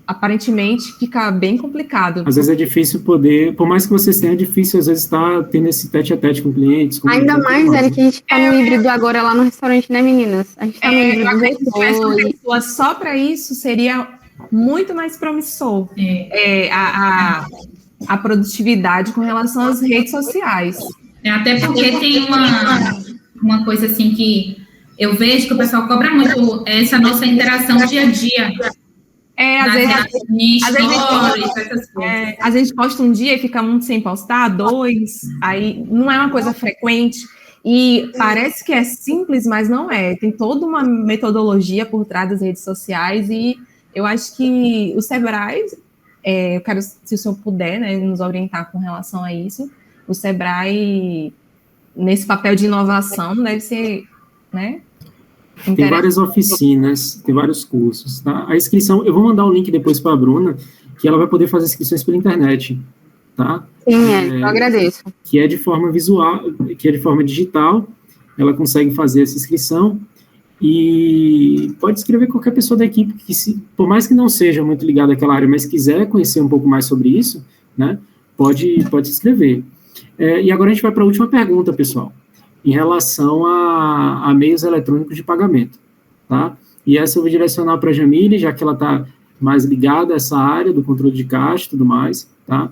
aparentemente, fica bem complicado. Às vezes é difícil poder, por mais que vocês tenham, é difícil, às vezes, estar tendo esse tete-a-tete com clientes. Ainda mais, Eric, que a gente está no híbrido agora lá no restaurante, né, meninas? A gente está no híbrido. Se tivesse uma pessoa só para isso, seria muito mais promissor. A produtividade com relação às redes sociais. Até porque tem uma coisa assim que eu vejo que o pessoal cobra muito essa nossa interação dia a dia. Às vezes posta um dia e fica muito sem postar, 2, aí não é uma coisa frequente. E parece que é simples, mas não é. Tem toda uma metodologia por trás das redes sociais e eu acho que o Sebrae, eu quero, se o senhor puder, né, nos orientar com relação a isso, o Sebrae, nesse papel de inovação, deve ser, né? Tem várias oficinas, tem vários cursos, tá? A inscrição, eu vou mandar o link depois para a Bruna, que ela vai poder fazer inscrições pela internet, tá? Sim, eu agradeço. Que é de forma visual, que é de forma digital, ela consegue fazer essa inscrição e pode escrever qualquer pessoa da equipe que, por mais que não seja muito ligada àquela área, mas quiser conhecer um pouco mais sobre isso, né, pode se inscrever. E agora a gente vai para a última pergunta, pessoal, em relação a meios eletrônicos de pagamento, tá? E essa eu vou direcionar para a Jamile, já que ela está mais ligada a essa área do controle de caixa e tudo mais, tá?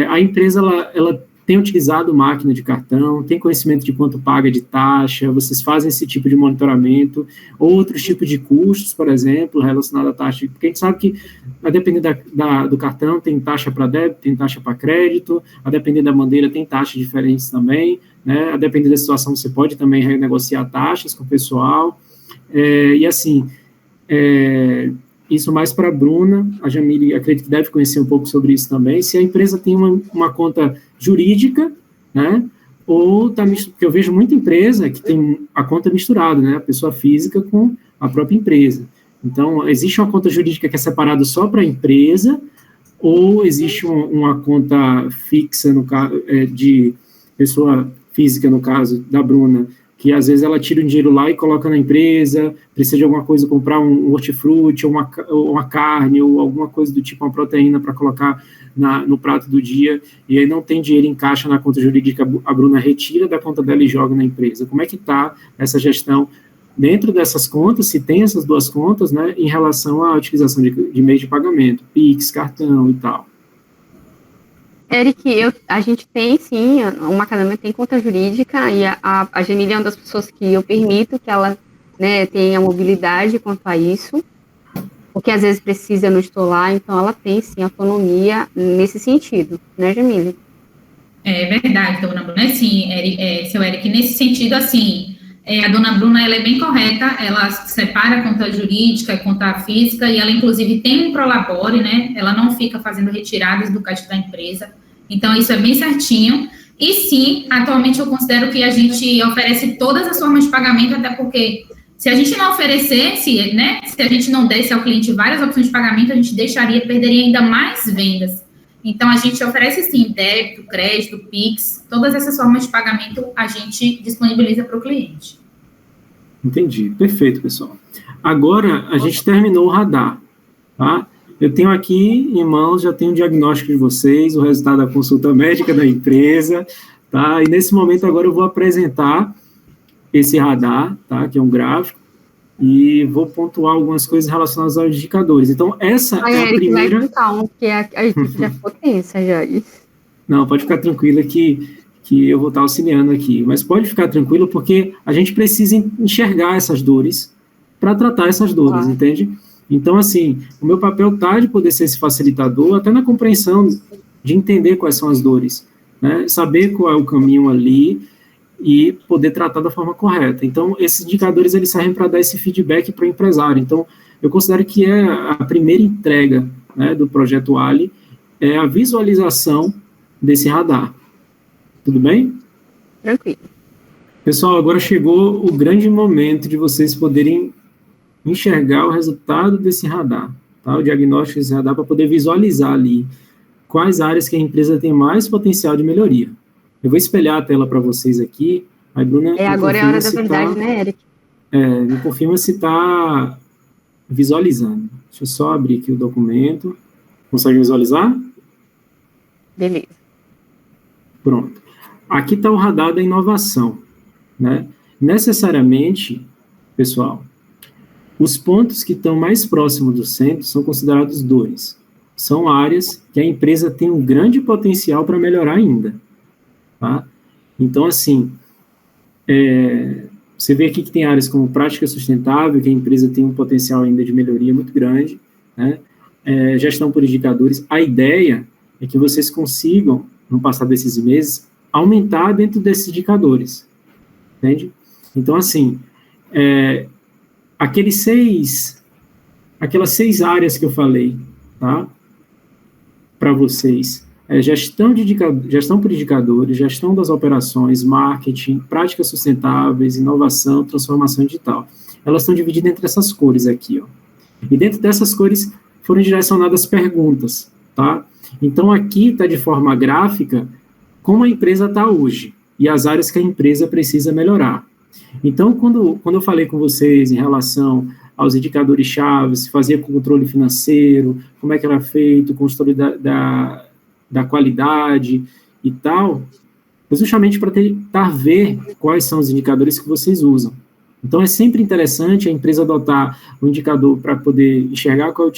A empresa, ela tem utilizado máquina de cartão, tem conhecimento de quanto paga de taxa, vocês fazem esse tipo de monitoramento, outros tipos de custos, por exemplo, relacionado à taxa, porque a gente sabe que, a depender do cartão, tem taxa para débito, tem taxa para crédito, a depender da bandeira, tem taxas diferentes também, né? A depender da situação, você pode também renegociar taxas com o pessoal, e assim, isso mais para a Bruna, a Jamile acredito que deve conhecer um pouco sobre isso também, se a empresa tem uma conta jurídica, né, ou porque eu vejo muita empresa que tem a conta misturada, né, a pessoa física com a própria empresa. Então, existe uma conta jurídica que é separada só para a empresa, ou existe uma conta fixa, no caso, de pessoa física, no caso da Bruna, que às vezes ela tira o dinheiro lá e coloca na empresa, precisa de alguma coisa, comprar um hortifruti, ou uma carne, ou alguma coisa do tipo, uma proteína para colocar no prato do dia, e aí não tem dinheiro em caixa na conta jurídica, a Bruna retira da conta dela e joga na empresa. Como é que está essa gestão dentro dessas contas, se tem essas duas contas, né, em relação à utilização de meios de pagamento, Pix, cartão e tal? Eric, a gente tem, sim, uma academia tem conta jurídica, e a Jamília é uma das pessoas que eu permito que ela, né, tenha mobilidade quanto a isso, porque às vezes precisa, eu não estou lá, então ela tem, sim, autonomia nesse sentido, né, Jamília? É verdade, dona Bruna. Sim, seu Eric, nesse sentido, assim, a dona Bruna, ela é bem correta, ela separa a conta jurídica e conta física, e ela, inclusive, tem um Prolabore, né, ela não fica fazendo retiradas do caixa da empresa, então isso é bem certinho, e sim, atualmente eu considero que a gente oferece todas as formas de pagamento, até porque se a gente não oferecesse, né, se a gente não desse ao cliente várias opções de pagamento, a gente perderia ainda mais vendas. Então, a gente oferece, sim, débito, crédito, Pix, todas essas formas de pagamento a gente disponibiliza para o cliente. Entendi, perfeito, pessoal. Agora, a gente terminou o radar, tá? Eu tenho aqui em mãos, já tenho o diagnóstico de vocês, o resultado da consulta médica da empresa, tá? E nesse momento, agora eu vou apresentar esse radar, tá? Que é um gráfico, e vou pontuar algumas coisas relacionadas aos indicadores. Então, essa é a primeira... Vai com calma, porque a equipe já ficou tensa, já. Não, pode ficar tranquila que eu vou estar auxiliando aqui. Mas pode ficar tranquilo, porque a gente precisa enxergar essas dores para tratar essas dores, entende? Então, assim, o meu papel tá de poder ser esse facilitador, até na compreensão de entender quais são as dores, né? Saber qual é o caminho ali, e poder tratar da forma correta. Então, esses indicadores, eles servem para dar esse feedback para o empresário. Então, eu considero que é a primeira entrega, né, do projeto Ali, é a visualização desse radar. Tudo bem? Tranquilo. Pessoal, agora chegou o grande momento de vocês poderem enxergar o resultado desse radar, tá? O diagnóstico desse radar, para poder visualizar ali quais áreas que a empresa tem mais potencial de melhoria. Eu vou espelhar a tela para vocês aqui. Aí, Bruna, agora é a hora da verdade, né, Eric? Me confirma se está visualizando. Deixa eu só abrir aqui o documento. Consegue visualizar? Beleza. Pronto. Aqui está o radar da inovação, né? Necessariamente, pessoal, os pontos que estão mais próximos do centro são considerados dores. São áreas que a empresa tem um grande potencial para melhorar ainda, tá? Então, assim, você vê aqui que tem áreas como prática sustentável, que a empresa tem um potencial ainda de melhoria muito grande, né? Gestão por indicadores. A ideia é que vocês consigam, no passar desses meses, aumentar dentro desses indicadores, entende? Então, assim, aquelas 6 áreas que eu falei, tá? Para vocês, gestão por indicadores, gestão das operações, marketing, práticas sustentáveis, inovação, transformação digital. Elas estão divididas entre essas cores aqui, ó. E dentro dessas cores foram direcionadas perguntas, tá? Então, aqui está de forma gráfica como a empresa está hoje e as áreas que a empresa precisa melhorar. Então, quando eu falei com vocês em relação aos indicadores chaves, fazia controle financeiro, como é que era feito, controle da qualidade e tal, é justamente para tentar ver quais são os indicadores que vocês usam. Então, é sempre interessante a empresa adotar um indicador para poder enxergar qual é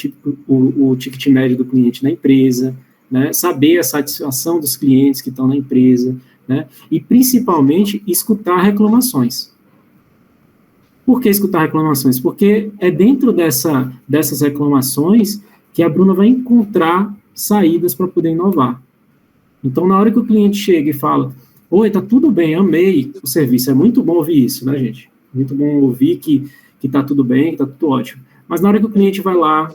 o ticket médio do cliente na empresa, né, saber a satisfação dos clientes que estão na empresa, né, e, principalmente, escutar reclamações. Por que escutar reclamações? Porque é dentro dessas reclamações que a Bruna vai encontrar saídas para poder inovar. Então, na hora que o cliente chega e fala, oi, tá tudo bem, amei o serviço, é muito bom ouvir isso, né, gente? Muito bom ouvir que tá tudo bem, que tá tudo ótimo. Mas na hora que o cliente vai lá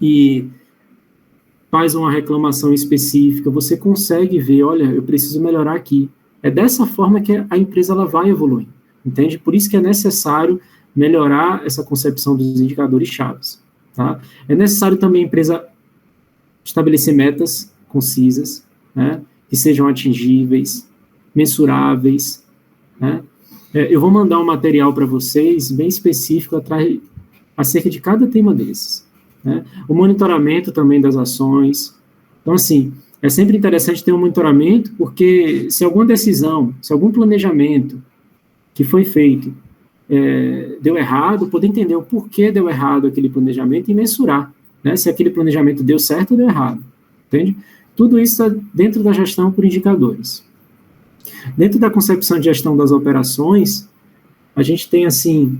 e faz uma reclamação específica, você consegue ver, olha, eu preciso melhorar aqui. É dessa forma que a empresa ela vai evoluir, entende? Por isso que é necessário melhorar essa concepção dos indicadores chaves, tá? É necessário também a empresa estabelecer metas concisas, né, que sejam atingíveis, mensuráveis, né? Eu vou mandar um material para vocês bem específico acerca de cada tema desses, né? O monitoramento também das ações. Então, assim, é sempre interessante ter um monitoramento, porque se alguma decisão, se algum planejamento que foi feito deu errado, poder entender o porquê deu errado aquele planejamento e mensurar, né, se aquele planejamento deu certo ou deu errado, entende? Tudo isso está dentro da gestão por indicadores. Dentro da concepção de gestão das operações, a gente tem, assim,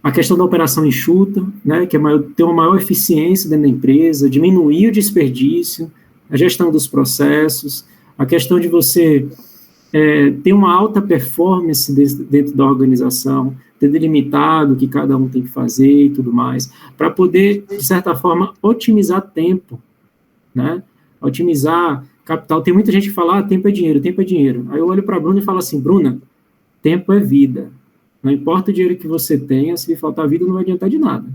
a questão da operação enxuta, né, que é ter uma maior eficiência dentro da empresa, diminuir o desperdício, a gestão dos processos, a questão de você ter uma alta performance dentro da organização, ter delimitado o que cada um tem que fazer e tudo mais, para poder, de certa forma, otimizar tempo, né, otimizar capital. Tem muita gente que fala, tempo é dinheiro, tempo é dinheiro. Aí eu olho para a Bruna e falo assim, Bruna, tempo é vida. Não importa o dinheiro que você tenha, se lhe faltar vida, não vai adiantar de nada.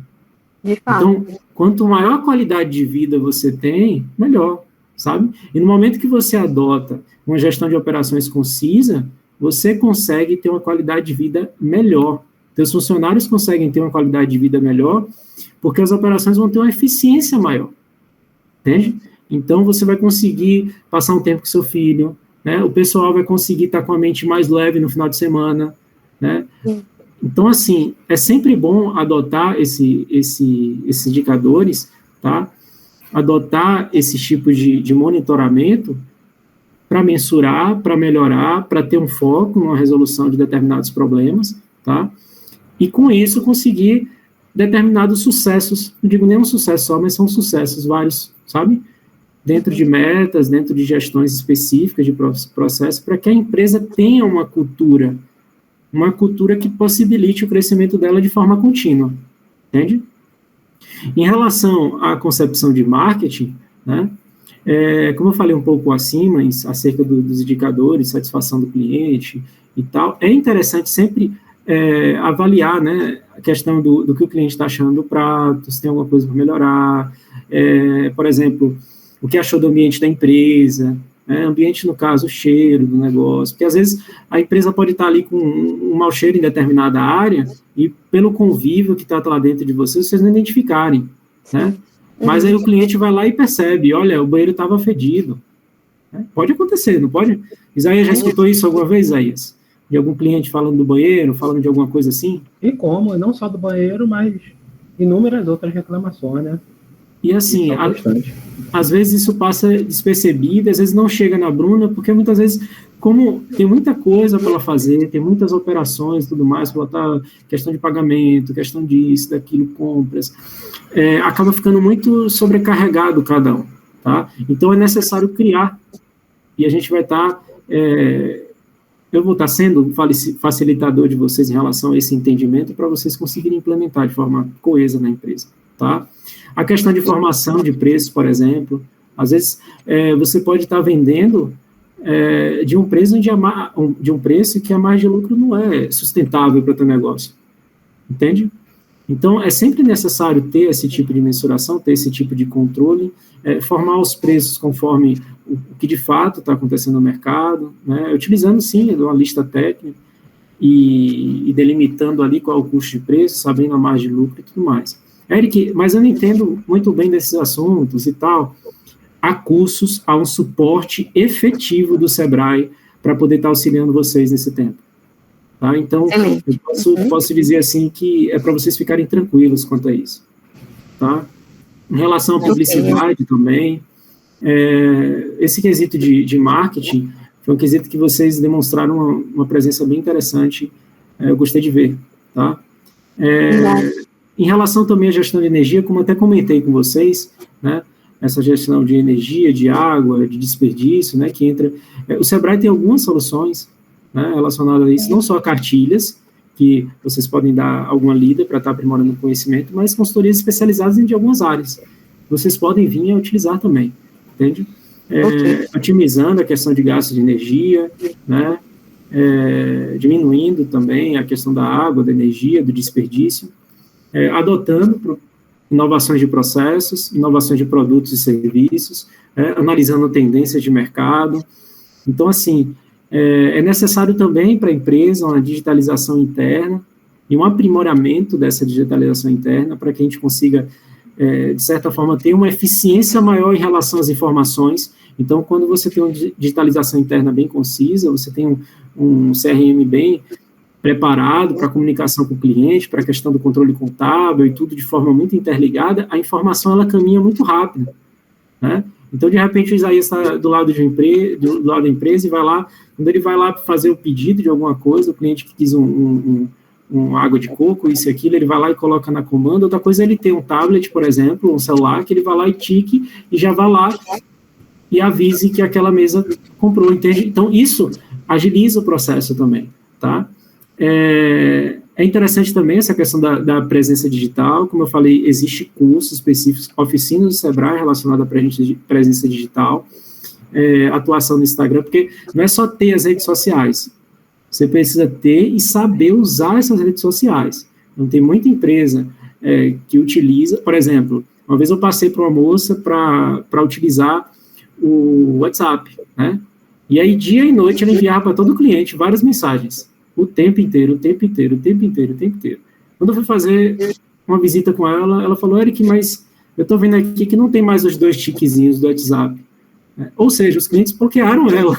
De fato. Então, quanto maior a qualidade de vida você tem, melhor, sabe? E no momento que você adota uma gestão de operações concisa, você consegue ter uma qualidade de vida melhor. Teus funcionários conseguem ter uma qualidade de vida melhor, porque as operações vão ter uma eficiência maior. Entende? Então, você vai conseguir passar um tempo com seu filho, né? O pessoal vai conseguir estar com a mente mais leve no final de semana, né? Então, assim, é sempre bom adotar esses indicadores, tá? Adotar esses tipos de monitoramento para mensurar, para melhorar, para ter um foco numa resolução de determinados problemas, tá? E, com isso, conseguir determinados sucessos, não digo nem um sucesso só, mas são sucessos vários, sabe? Dentro de metas, dentro de gestões específicas de processos, para que a empresa tenha uma cultura que possibilite o crescimento dela de forma contínua, entende? Em relação à concepção de marketing, né, como eu falei um pouco acima, acerca dos indicadores, satisfação do cliente e tal, é interessante sempre avaliar, né, a questão do que o cliente está achando do prato, se tem alguma coisa para melhorar, por exemplo, o que achou do ambiente da empresa, né? Ambiente, no caso, o cheiro do negócio, porque às vezes a empresa pode estar ali com um mau cheiro em determinada área e pelo convívio que está lá dentro de vocês não identificarem, né? Mas aí o cliente vai lá e percebe, olha, o banheiro estava fedido. Pode acontecer, não pode? Isaías já escutou isso alguma vez, Isaías? De algum cliente falando do banheiro, falando de alguma coisa assim? E como, não só do banheiro, mas inúmeras outras reclamações, né? E assim, às vezes isso passa despercebido, às vezes não chega na Bruna, porque muitas vezes, como tem muita coisa para ela fazer, tem muitas operações e tudo mais, para ela questão de pagamento, questão disso, daquilo, compras, acaba ficando muito sobrecarregado cada um, tá? Então é necessário criar, e a gente vai estar, eu vou estar sendo facilitador de vocês em relação a esse entendimento, para vocês conseguirem implementar de forma coesa na empresa, tá? A questão de formação de preços, por exemplo, às vezes você pode estar vendendo de um preço que a margem de lucro não é sustentável para o teu negócio, entende? Então, é sempre necessário ter esse tipo de mensuração, ter esse tipo de controle, formar os preços conforme o que de fato está acontecendo no mercado, né? Utilizando, sim, uma lista técnica e delimitando ali qual é o custo de preço, sabendo a margem de lucro e tudo mais. Eric, mas eu não entendo muito bem desses assuntos e tal. Há cursos, há um suporte efetivo do Sebrae para poder estar auxiliando vocês nesse tempo. Tá? Então, eu posso dizer assim que é para vocês ficarem tranquilos quanto a isso. Tá? Em relação à publicidade também, esse quesito de marketing foi um quesito que vocês demonstraram uma presença bem interessante, eu gostei de ver. Tá? Em relação também à gestão de energia, como eu até comentei com vocês, né, essa gestão de energia, de água, de desperdício, né, que entra... o Sebrae tem algumas soluções, né, relacionadas a isso, não só cartilhas, que vocês podem dar alguma lida para estar aprimorando o conhecimento, mas consultorias especializadas em algumas áreas. Vocês podem vir a utilizar também, entende? Otimizando a questão de gastos de energia, né, diminuindo também a questão da água, da energia, do desperdício, adotando inovações de processos, inovações de produtos e serviços, analisando tendências de mercado. Então, assim, é necessário também para a empresa uma digitalização interna e um aprimoramento dessa digitalização interna para que a gente consiga, de certa forma, ter uma eficiência maior em relação às informações. Então, quando você tem uma digitalização interna bem concisa, você tem um CRM bem preparado para a comunicação com o cliente, para a questão do controle contábil e tudo de forma muito interligada, a informação ela caminha muito rápido, né? Então, de repente, o Isaías está do lado da empresa e vai lá, quando ele vai lá fazer o pedido de alguma coisa, o cliente que quis uma água de coco, isso e aquilo, ele vai lá e coloca na comanda. Outra coisa é ele ter um tablet, por exemplo, um celular, que ele vai lá e tique e já vai lá e avise que aquela mesa comprou, entende? Então, isso agiliza o processo também, tá? É interessante também essa questão da presença digital. Como eu falei, existe cursos específicos, oficinas do Sebrae relacionada à presença digital, atuação no Instagram, porque não é só ter as redes sociais, você precisa ter e saber usar essas redes sociais. Então, tem muita empresa que utiliza, por exemplo, uma vez eu passei para uma moça para utilizar o WhatsApp, né? E aí, dia e noite, ela enviava para todo cliente várias mensagens. O tempo inteiro. Quando eu fui fazer uma visita com ela, ela falou, Eric, mas eu estou vendo aqui que não tem mais os 2 tiquezinhos do WhatsApp. Ou seja, os clientes bloquearam ela.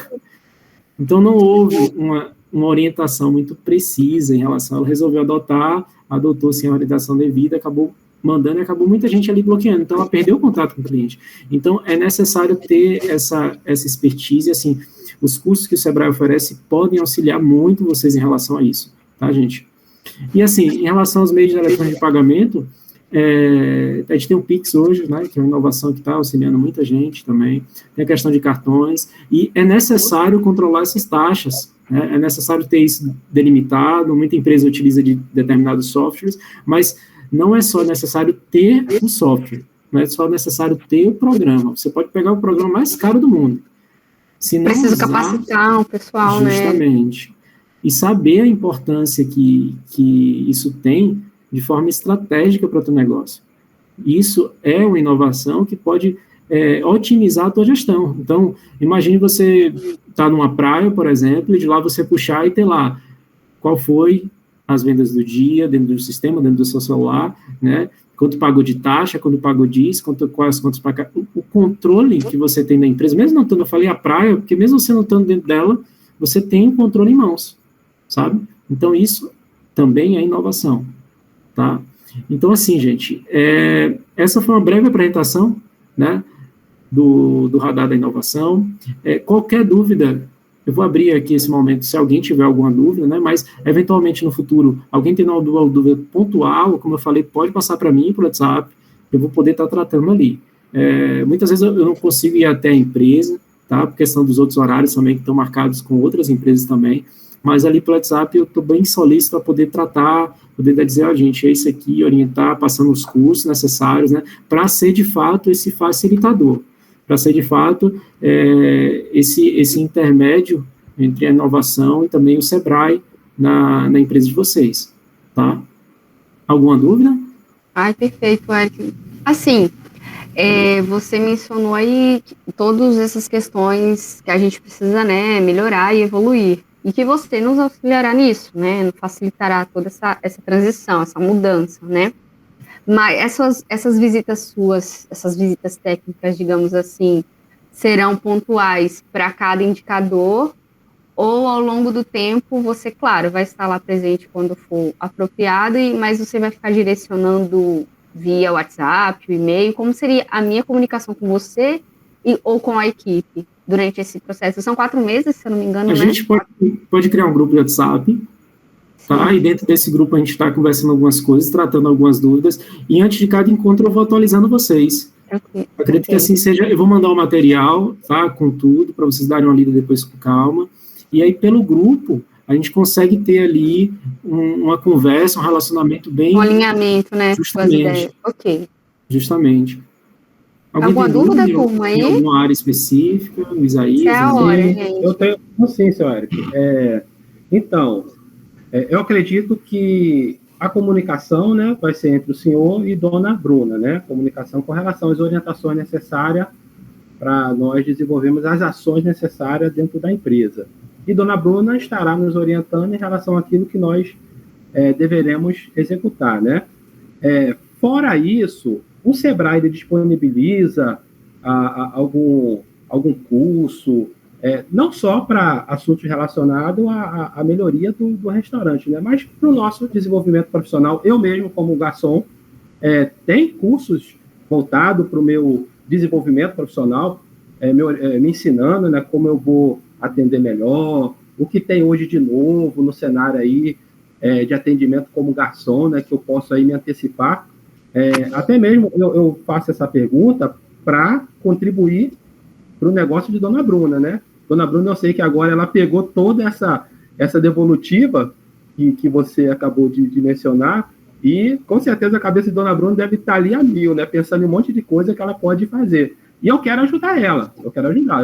Então, não houve uma orientação muito precisa em relação a ela. Resolveu adotou sim a orientação devida, acabou mandando e acabou muita gente ali bloqueando. Então, ela perdeu o contato com o cliente. Então, é necessário ter essa expertise, assim. Os cursos que o Sebrae oferece podem auxiliar muito vocês em relação a isso, tá, gente? E, assim, em relação aos meios de eletrônicos de pagamento, a gente tem o Pix hoje, né, que é uma inovação que está auxiliando muita gente também, tem a questão de cartões, e é necessário controlar essas taxas, né, é necessário ter isso delimitado, muita empresa utiliza de determinados softwares, mas não é só necessário ter o software, não é só necessário ter o programa, você pode pegar o programa mais caro do mundo, precisa capacitar o pessoal, justamente, né? E saber a importância que isso tem de forma estratégica para o teu negócio. Isso é uma inovação que pode otimizar a tua gestão. Então, imagine você estar numa praia, por exemplo, e de lá você puxar e ter lá qual foi as vendas do dia, dentro do sistema, dentro do seu celular, né? Quanto pagou de taxa, quanto pagou disso, quantos pagou. O controle que você tem da empresa, mesmo não estando, eu falei a praia, porque mesmo você não estando dentro dela, você tem o controle em mãos, sabe? Então, isso também é inovação, tá? Então, assim, gente, essa foi uma breve apresentação, né, do radar da inovação. Qualquer dúvida, eu vou abrir aqui esse momento, se alguém tiver alguma dúvida, né, mas, eventualmente, no futuro, alguém tem uma dúvida pontual, como eu falei, pode passar para mim, por WhatsApp, eu vou poder estar tratando ali. Muitas vezes eu não consigo ir até a empresa, tá, por questão dos outros horários também, que estão marcados com outras empresas também, mas ali pelo WhatsApp eu estou bem solícito a poder tratar, poder dizer, gente, é isso aqui, orientar, passando os cursos necessários, né, para ser, de fato, esse facilitador, para ser, de fato, esse intermédio entre a inovação e também o Sebrae na empresa de vocês, tá? Alguma dúvida? Ai, perfeito, Eric. Assim, você mencionou aí todas essas questões que a gente precisa, né, melhorar e evoluir, e que você nos auxiliará nisso, né, facilitará toda essa transição, essa mudança, né? Mas essas visitas suas, essas visitas técnicas, digamos assim, serão pontuais para cada indicador, ou ao longo do tempo você, claro, vai estar lá presente quando for apropriado, mas você vai ficar direcionando via WhatsApp, e-mail? Como seria a minha comunicação com você ou com a equipe durante esse processo? São 4 meses, se eu não me engano, né? A gente pode criar um grupo de WhatsApp, tá? E dentro desse grupo a gente está conversando algumas coisas, tratando algumas dúvidas, e antes de cada encontro eu vou atualizando vocês. Acredito que assim seja. Eu vou mandar o material, tá, com tudo, para vocês darem uma lida depois com calma, e aí pelo grupo a gente consegue ter ali uma conversa, um relacionamento bem... Um alinhamento, né? Justamente. Ok. Justamente. Alguma dúvida, turma, aí? Em alguma área específica, Isaías? É a hora, gente. Eu tenho, sim, senhor Eric. Então, eu acredito que a comunicação, né, vai ser entre o senhor e dona Bruna, né? Comunicação com relação às orientações necessárias para nós desenvolvermos as ações necessárias dentro da empresa. E dona Bruna estará nos orientando em relação àquilo que nós deveremos executar, né? Fora isso, o Sebrae ele disponibiliza algum curso, não só para assuntos relacionados à melhoria do restaurante, né? Mas para o nosso desenvolvimento profissional. Eu mesmo, como garçom, tem cursos voltados para o meu desenvolvimento profissional, me ensinando, né, como eu vou atender melhor, o que tem hoje de novo no cenário aí de atendimento como garçom, né, que eu posso aí me antecipar. Até mesmo eu faço essa pergunta para contribuir para o negócio de dona Bruna, né? Dona Bruna, eu sei que agora ela pegou toda essa devolutiva que você acabou de mencionar, e com certeza a cabeça de dona Bruna deve estar ali a mil, né? Pensando em um monte de coisa que ela pode fazer. E eu quero ajudar ela, eu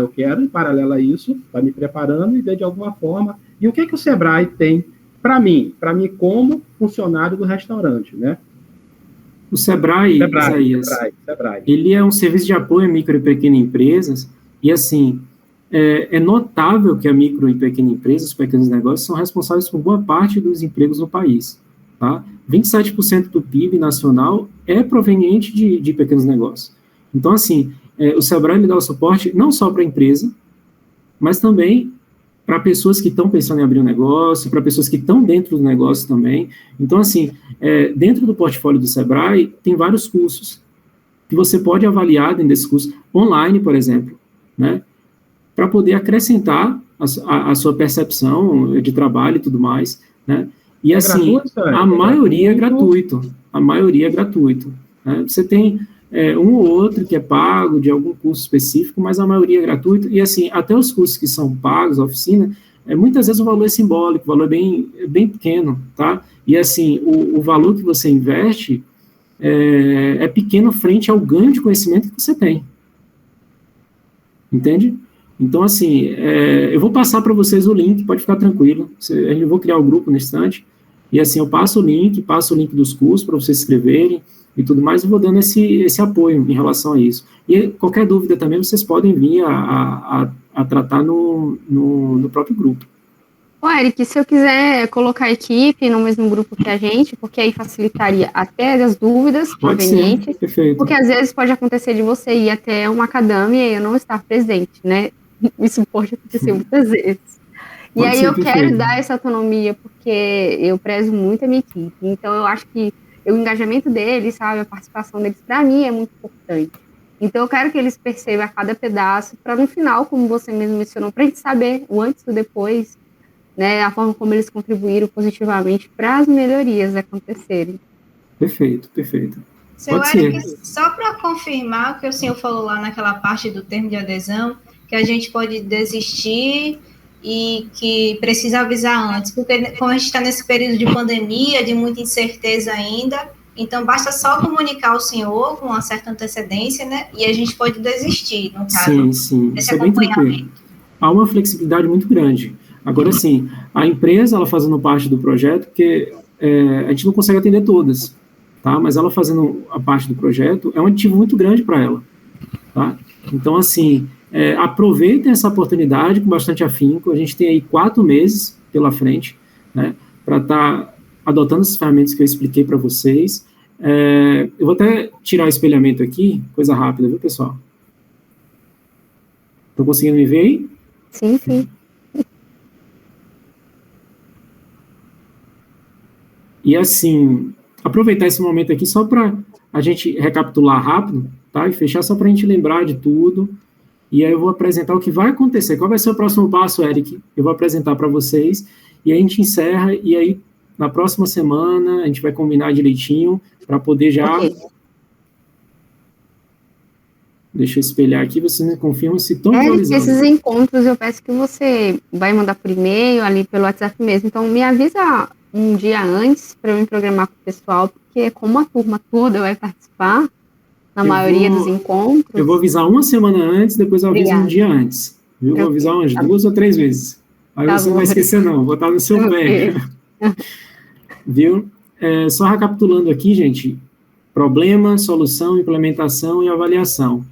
quero, em paralelo a isso, estar me preparando e ver de alguma forma. E o que o Sebrae tem para mim como funcionário do restaurante, né? O Sebrae, Isaías, Sebrae. Ele é um serviço de apoio a micro e pequenas empresas, e assim, é notável que a micro e pequena empresa, os pequenos negócios, são responsáveis por boa parte dos empregos no país, tá? 27% do PIB nacional é proveniente de pequenos negócios. Então, assim, o Sebrae ele dá o suporte não só para a empresa, mas também para pessoas que estão pensando em abrir um negócio, para pessoas que estão dentro do negócio também. Então, assim, dentro do portfólio do Sebrae, tem vários cursos que você pode avaliar dentro desse curso, online, por exemplo, né, para poder acrescentar a sua percepção de trabalho e tudo mais, né. E, assim, a maioria é gratuito, né? Você tem um ou outro que é pago de algum curso específico, mas a maioria é gratuito, e assim, até os cursos que são pagos, a oficina, muitas vezes o valor é simbólico, o valor é bem pequeno, tá? E assim, o valor que você investe é pequeno frente ao ganho de conhecimento que você tem. Entende? Então, assim, eu vou passar para vocês o link, pode ficar tranquilo, eu vou criar o grupo no instante, E assim, eu passo o link dos cursos para vocês se inscreverem e tudo mais, e vou dando esse apoio em relação a isso. E qualquer dúvida também, vocês podem vir a tratar no próprio grupo. Ô, Eric, se eu quiser colocar a equipe no mesmo grupo que a gente, porque aí facilitaria até as dúvidas provenientes, perfeito. Porque às vezes pode acontecer de você ir até uma academia e eu não estar presente, né? Isso pode acontecer muitas vezes. E aí eu quero dar essa autonomia, porque eu prezo muito a minha equipe. Então eu acho que o engajamento deles, sabe, a participação deles, para mim, é muito importante. Então eu quero que eles percebam a cada pedaço, para no final, como você mesmo mencionou, para a gente saber o antes e o depois, né, a forma como eles contribuíram positivamente para as melhorias acontecerem. Perfeito. Seu Eric, só para confirmar o que o senhor falou lá naquela parte do termo de adesão, que a gente pode desistir e que precisa avisar antes, porque como a gente está nesse período de pandemia, de muita incerteza ainda, então basta só comunicar ao senhor com uma certa antecedência, né, e a gente pode desistir, no caso. Sim, isso é bem tranquilo. Há uma flexibilidade muito grande. Agora, sim, a empresa, ela fazendo parte do projeto, porque a gente não consegue atender todas, tá? Mas ela fazendo a parte do projeto é um ativo muito grande para ela, tá? Então, assim, aproveitem essa oportunidade com bastante afinco. A gente tem aí 4 meses pela frente, né, para estar adotando essas ferramentas que eu expliquei para vocês. Eu vou até tirar o espelhamento aqui, coisa rápida, viu, pessoal? Estão conseguindo me ver aí? Sim. E assim, aproveitar esse momento aqui só para a gente recapitular rápido, tá? E fechar só para a gente lembrar de tudo. E aí eu vou apresentar o que vai acontecer. Qual vai ser o próximo passo, Eric? Eu vou apresentar para vocês, e aí a gente encerra, e aí na próxima semana a gente vai combinar direitinho para poder já... Okay. Deixa eu espelhar aqui, vocês me confirmam se estão atualizando. Esses encontros eu peço que você vai mandar por e-mail, ali pelo WhatsApp mesmo. Então me avisa um dia antes para eu me programar com o pessoal, porque como a turma toda vai participar, na maioria dos encontros... Eu vou avisar uma semana antes, depois eu aviso um dia antes. Viu? Eu vou avisar umas 2 ou 3 vezes. Aí você não vai esquecer não, vou estar no seu pé. Viu? Só recapitulando aqui, gente, problema, solução, implementação e avaliação.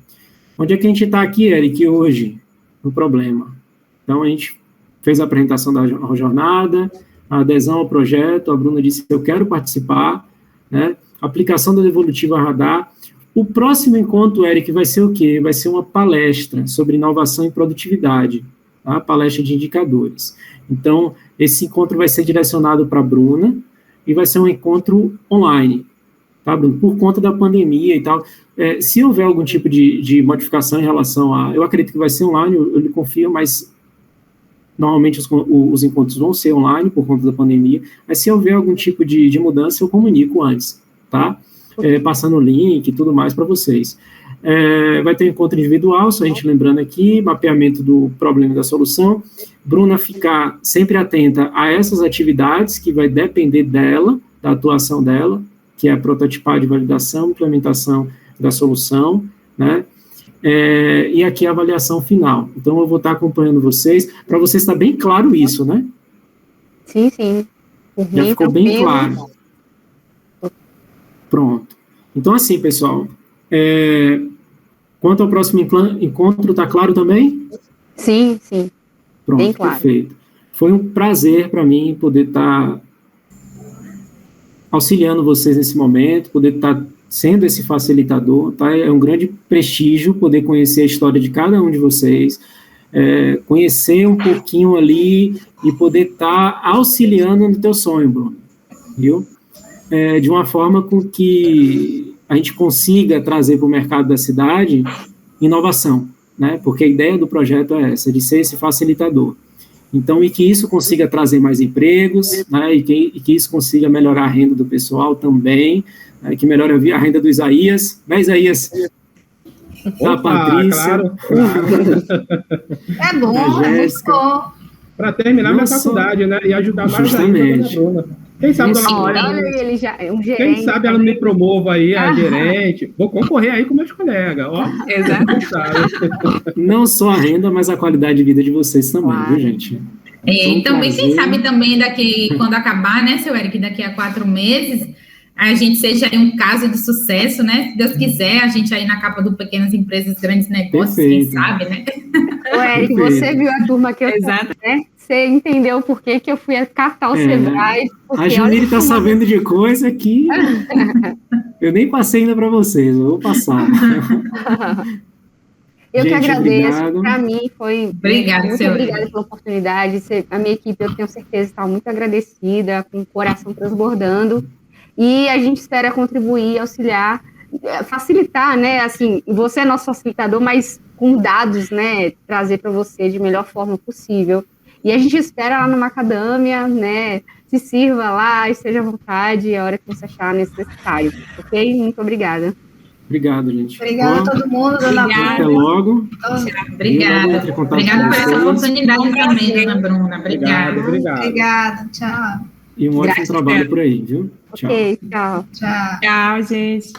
Onde é que a gente está aqui, Eric, hoje? No problema. Então, a gente fez a apresentação da jornada, a adesão ao projeto, a Bruna disse que eu quero participar, né? Aplicação da devolutiva radar. O próximo encontro, Eric, vai ser o quê? Vai ser uma palestra sobre inovação e produtividade, tá? Palestra de indicadores. Então, esse encontro vai ser direcionado para a Bruna e vai ser um encontro online, tá, Bruno? Por conta da pandemia e tal. Se houver algum tipo de modificação em relação a... Eu acredito que vai ser online, eu lhe confio, mas normalmente os encontros vão ser online por conta da pandemia, mas se houver algum tipo de mudança, eu comunico antes, tá? Passando o link e tudo mais para vocês. Vai ter encontro individual, só a gente lembrando aqui, mapeamento do problema e da solução. Bruna ficar sempre atenta a essas atividades, que vai depender dela, da atuação dela, que é prototipar de validação, implementação da solução, né? E aqui a avaliação final. Então, eu vou estar acompanhando vocês, para vocês estar bem claro isso, né? Sim. Já ficou bem claro. Pronto. Então, assim, pessoal, quanto ao próximo encontro, está claro também? Sim. Pronto, bem claro. Perfeito. Foi um prazer para mim poder estar auxiliando vocês nesse momento, poder estar sendo esse facilitador, tá? É um grande prestígio poder conhecer a história de cada um de vocês, conhecer um pouquinho ali e poder estar auxiliando no teu sonho, Bruno, viu? De uma forma com que a gente consiga trazer para o mercado da cidade inovação, né? Porque a ideia do projeto é essa, de ser esse facilitador. Então, e que isso consiga trazer mais empregos, né? E que isso consiga melhorar a renda do pessoal também, né? Que melhore a renda do Isaías, né, Isaías? Da Patrícia. Claro. É bom, para terminar minha faculdade, né? E ajudar mais ainda a Bruna. Quem sabe, ele já é um gerente. Quem sabe ela me promova aí a gerente. Vou concorrer aí com meus colegas, ó. Exato. Não só a renda, mas a qualidade de vida de vocês também, claro. Viu, gente? E também, quem sabe também quando acabar, né, seu Eric, daqui a 4 meses, a gente seja aí um caso de sucesso, né? Se Deus quiser, a gente aí na capa do Pequenas Empresas, Grandes Negócios, Perfeito. Quem sabe, né? Ô, Eric, você viu a turma que eu Exato. né? Você entendeu por que eu fui catar o Sebrae. A Janine está sabendo de coisa que eu nem passei ainda para vocês, eu vou passar. Eu que agradeço, obrigado. para mim foi... Obrigada, muito obrigada pela oportunidade, a minha equipe, eu tenho certeza, está muito agradecida, com o coração transbordando, e a gente espera contribuir, auxiliar, facilitar, né, assim, você é nosso facilitador, mas com dados, né, trazer para você de melhor forma possível, e a gente espera lá no Macadâmia, né, se sirva lá, esteja à vontade, a hora que você achar necessário, ok? Muito obrigada. Obrigado, gente. Obrigada a todo mundo, dona Bruna. Até logo. Obrigada. Obrigada por essa oportunidade também, dona Bruna. Obrigada. Obrigada, tchau. E um ótimo trabalho por aí, viu? Tchau. Ok, tchau. Tchau. Tchau, gente.